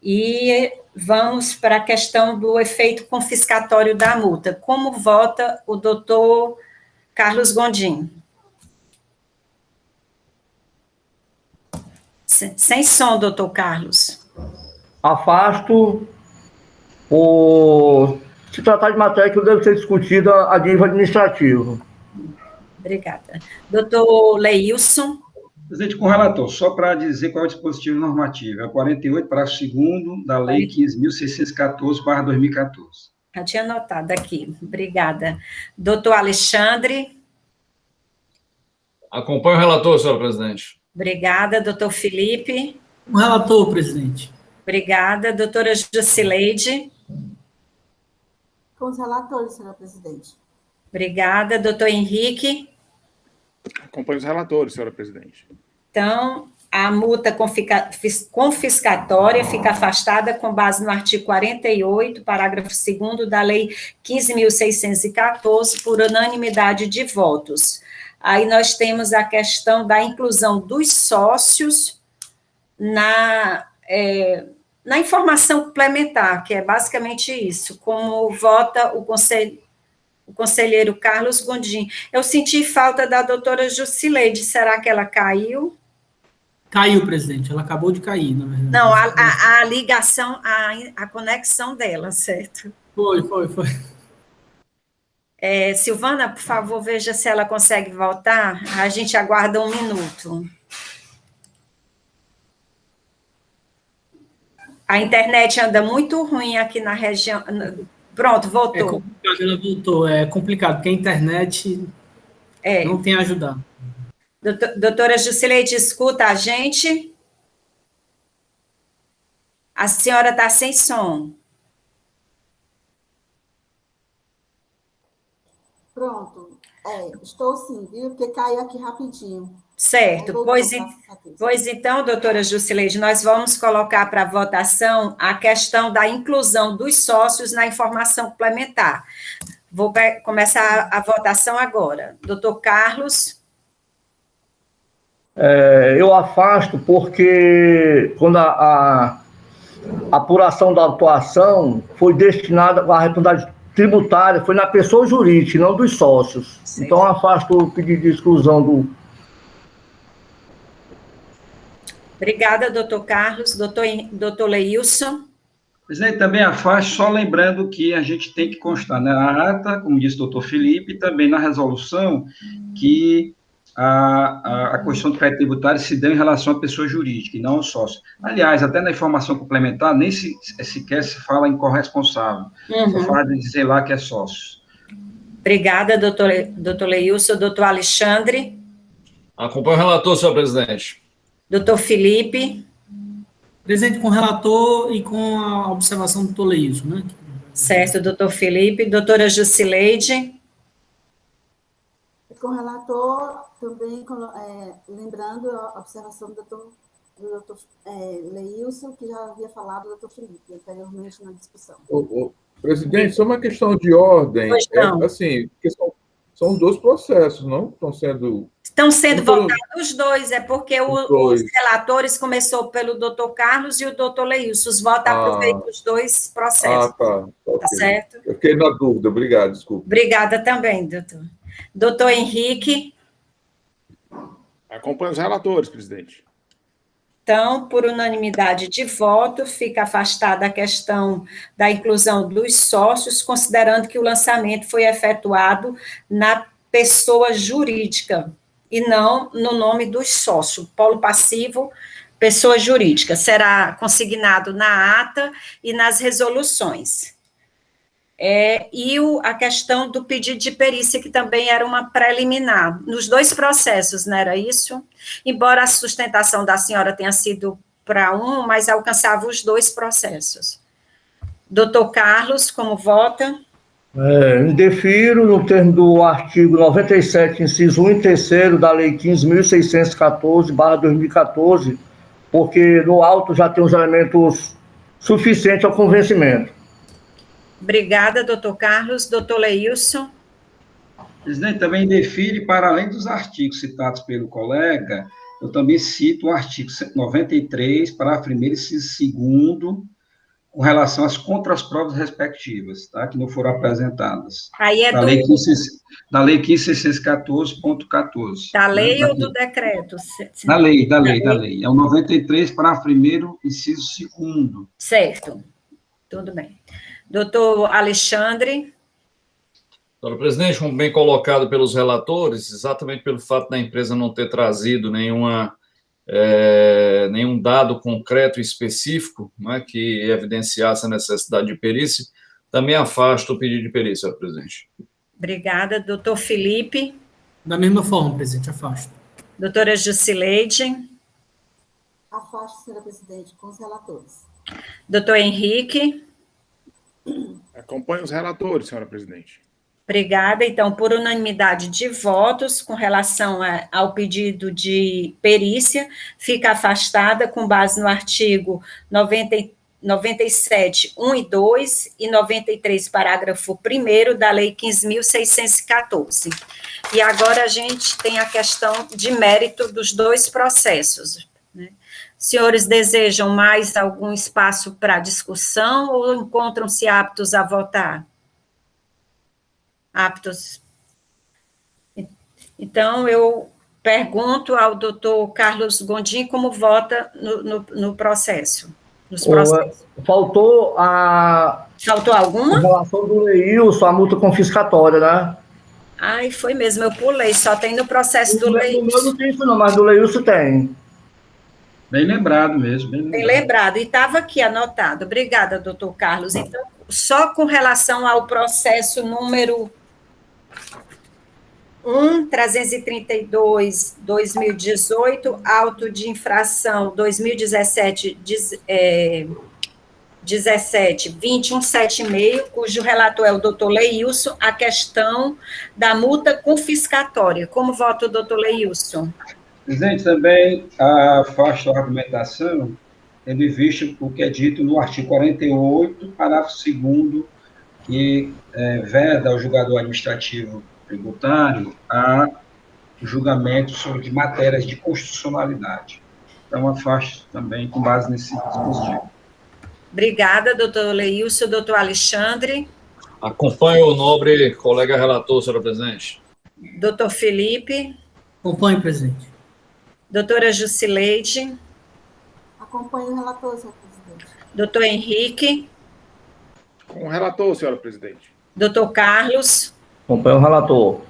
E vamos para a questão do efeito confiscatório da multa. Como vota o doutor Carlos Gondim? Sem som, doutor Carlos. Afasto por se tratar de matéria que deve ser discutida a nível administrativo. Obrigada. Doutor Leilson. Presidente, com o relator, só para dizer qual é o dispositivo normativo, é o 48, parágrafo 2º da Lei 15.614/2014. Já tinha anotado aqui. Obrigada. Doutor Alexandre. Acompanho o relator, senhora presidente. Obrigada. Doutor Felipe. O relator, presidente. Obrigada. Doutora Jusileide. Com os relatores, senhora presidente. Obrigada. Doutor Henrique. Acompanho os relatores, senhora presidente. Então, a multa confiscatória fica afastada com base no artigo 48, parágrafo 2º da Lei 15.614, por unanimidade de votos. Aí nós temos a questão da inclusão dos sócios na informação complementar, que é basicamente isso, como vota o conselheiro Carlos Gondim. Eu senti falta da doutora Jusileide, será que ela caiu? Caiu, presidente, ela acabou de cair, na verdade. Não, a ligação, a conexão dela, certo? Foi. Silvana, por favor, veja se ela consegue voltar. A gente aguarda 1 minuto. A internet anda muito ruim aqui na região. Pronto, voltou. Ela voltou. É complicado, porque a internet não tem ajudado. Doutora Jusileide, escuta a gente? A senhora está sem som. Pronto. Estou sim, viu? Porque caiu aqui rapidinho. Certo. Pois então, doutora Jusileide, nós vamos colocar para votação a questão da inclusão dos sócios na informação complementar. Vou começar a votação agora. Doutor Carlos. Eu afasto porque quando a apuração da atuação foi destinada, a responsabilidade tributária foi na pessoa jurídica, não dos sócios. Sim. Então, afasto o pedido de exclusão do... Obrigada, doutor Carlos. Doutor Leilson. Presidente, também afasto, só lembrando que a gente tem que constar na ata, como disse o doutor Felipe, e também na resolução, que a questão do crédito tributário se deu em relação à pessoa jurídica e não ao sócio. Aliás, até na informação complementar, nem sequer se fala em corresponsável. Só fala de dizer lá que é sócio. Obrigada, doutor Leilson. Doutor Alexandre. Acompanho o relator, senhor presidente. Doutor Felipe. Presidente, com o relator e com a observação do doutor Leilson, né? Certo, doutor Felipe. Doutora Jusileide. Com o relator, também lembrando a observação do doutor Leilson, que já havia falado do doutor Felipe anteriormente na discussão. Presidente, só uma questão de ordem. Assim, são os 2 processos, não? Estão sendo votados os 2, é porque os relatores começou pelo doutor Carlos e o doutor Leilson. Os votos aproveitam os 2 processos. Tá. Tá certo? Eu fiquei na dúvida, obrigado, desculpa. Obrigada também, doutor. Doutor Henrique. Acompanho os relatores, presidente. Então, por unanimidade de voto, fica afastada a questão da inclusão dos sócios, considerando que o lançamento foi efetuado na pessoa jurídica e não no nome dos sócios. Polo passivo, pessoa jurídica. Será consignado na ata e nas resoluções. E a questão do pedido de perícia, que também era uma preliminar, nos 2 processos, não era isso? Embora a sustentação da senhora tenha sido para um, mas alcançava os 2 processos. Doutor Carlos, como vota? Indefiro no termo do artigo 97, inciso 1 e 3º da Lei 15.614/2014, porque no auto já tem os elementos suficientes ao convencimento. Obrigada, doutor Carlos. Doutor Leilson. Presidente, também define, para além dos artigos citados pelo colega, eu também cito o artigo 93, parágrafo 1º e 2º, com relação às contraprovas respectivas, tá, que não foram apresentadas. Aí é da Lei 15.614.14. Da lei ou do decreto? Da lei. É o 93, parágrafo 1º, inciso 2º. Certo. Tudo bem. Doutor Alexandre. Doutor presidente, como bem colocado pelos relatores, exatamente pelo fato da empresa não ter trazido nenhum dado concreto e específico, né, que evidenciasse a necessidade de perícia, também afasto o pedido de perícia, senhor presidente. Obrigada. Doutor Felipe. Da mesma forma, presidente, afasto. Doutora Jusileide. Afasto, senhora presidente, com os relatores. Doutor Henrique. Acompanho os relatores, senhora presidente. Obrigada. Então, por unanimidade de votos, com relação ao pedido de perícia, fica afastada com base no artigo 97, 1 e 2 e 93, parágrafo 1º da Lei 15.614. E agora a gente tem a questão de mérito dos dois processos, né? Senhores desejam mais algum espaço para discussão ou encontram-se aptos a votar? Aptos. Então, eu pergunto ao doutor Carlos Gondim como vota no processo. Nos processos. Faltou alguma? Em relação do Leilson, a multa confiscatória, né? Ai, foi mesmo, eu pulei, só tem no processo do Leilson. No meu não tem isso não, mas do Leilson tem. Bem lembrado mesmo. Bem lembrado, e estava aqui anotado. Obrigada, doutor Carlos. Então, só com relação ao processo número 1.332/2018, auto de infração 2017-2176, cujo relator é o doutor Leilson, a questão da multa confiscatória. Como vota o doutor Leilson? Presidente, também afasto a argumentação, tendo em vista o que é dito no artigo 48, parágrafo 2º, que veda ao julgador administrativo tributário a julgamento sobre matérias de constitucionalidade. Então, afasto também com base nesse dispositivo. Obrigada, doutor Leilson. Doutor Alexandre. Acompanho o nobre colega relator, senhora presidente. Doutor Felipe. Acompanho, presidente. Doutora Jusileide. Acompanho o relator, senhora presidente. Doutor Henrique. Com o relator, senhora presidente. Doutor Carlos. Acompanho o relator.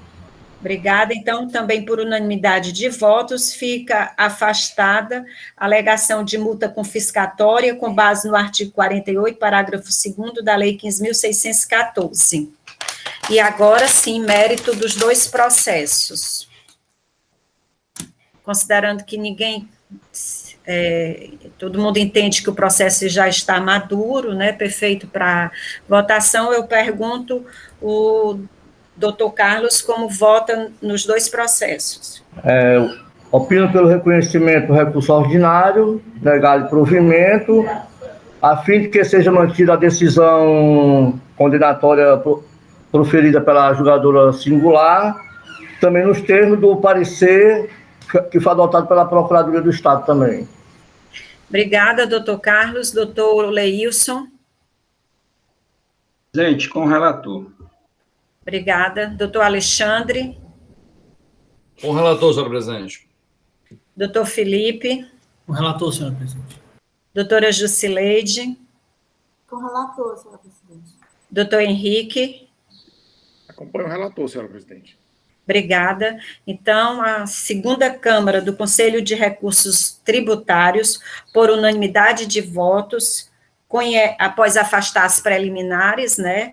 Obrigada. Então, também por unanimidade de votos, fica afastada a alegação de multa confiscatória com base no artigo 48, parágrafo 2º da Lei 15.614. E agora sim, mérito dos dois processos. Considerando que todo mundo entende que o processo já está maduro, né, perfeito para votação, eu pergunto o doutor Carlos como vota nos dois processos. Opino pelo reconhecimento do recurso ordinário, negado provimento, a fim de que seja mantida a decisão condenatória proferida pela julgadora singular, também nos termos do parecer que foi adotado pela Procuradoria do Estado também. Obrigada, doutor Carlos. Doutor Leilson. Presidente, com o relator. Obrigada. Doutor Alexandre. Com o relator, senhora presidente. Doutor Felipe. Com o relator, senhora presidente. Doutora Jusileide. Com o relator, senhora presidente. Doutor Henrique. Acompanho o relator, senhora presidente. Obrigada. Então, a segunda Câmara do Conselho de Recursos Tributários, por unanimidade de votos, após afastar as preliminares, né,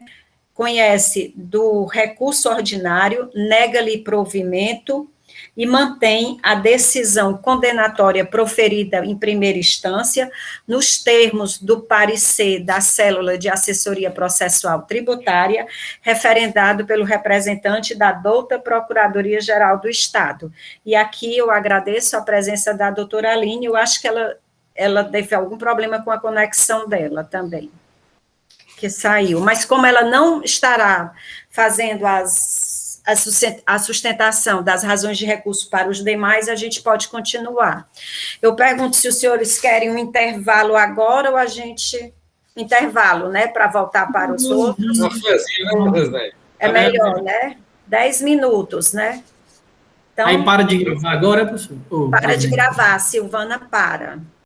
conhece do recurso ordinário, nega-lhe provimento e mantém a decisão condenatória proferida em primeira instância, nos termos do parecer da Célula de Assessoria Processual Tributária, referendado pelo representante da douta Procuradoria-Geral do Estado. E aqui eu agradeço a presença da doutora Aline, eu acho que ela teve algum problema com a conexão dela também, que saiu. Mas como ela não estará fazendo a sustentação das razões de recurso para os demais, a gente pode continuar. Eu pergunto se os senhores querem um intervalo agora ou a gente... Intervalo, né, para voltar para os outros. É melhor, né? 10 minutos, né? Então, aí para de gravar agora, professor? Para de gravar, Silvana, para.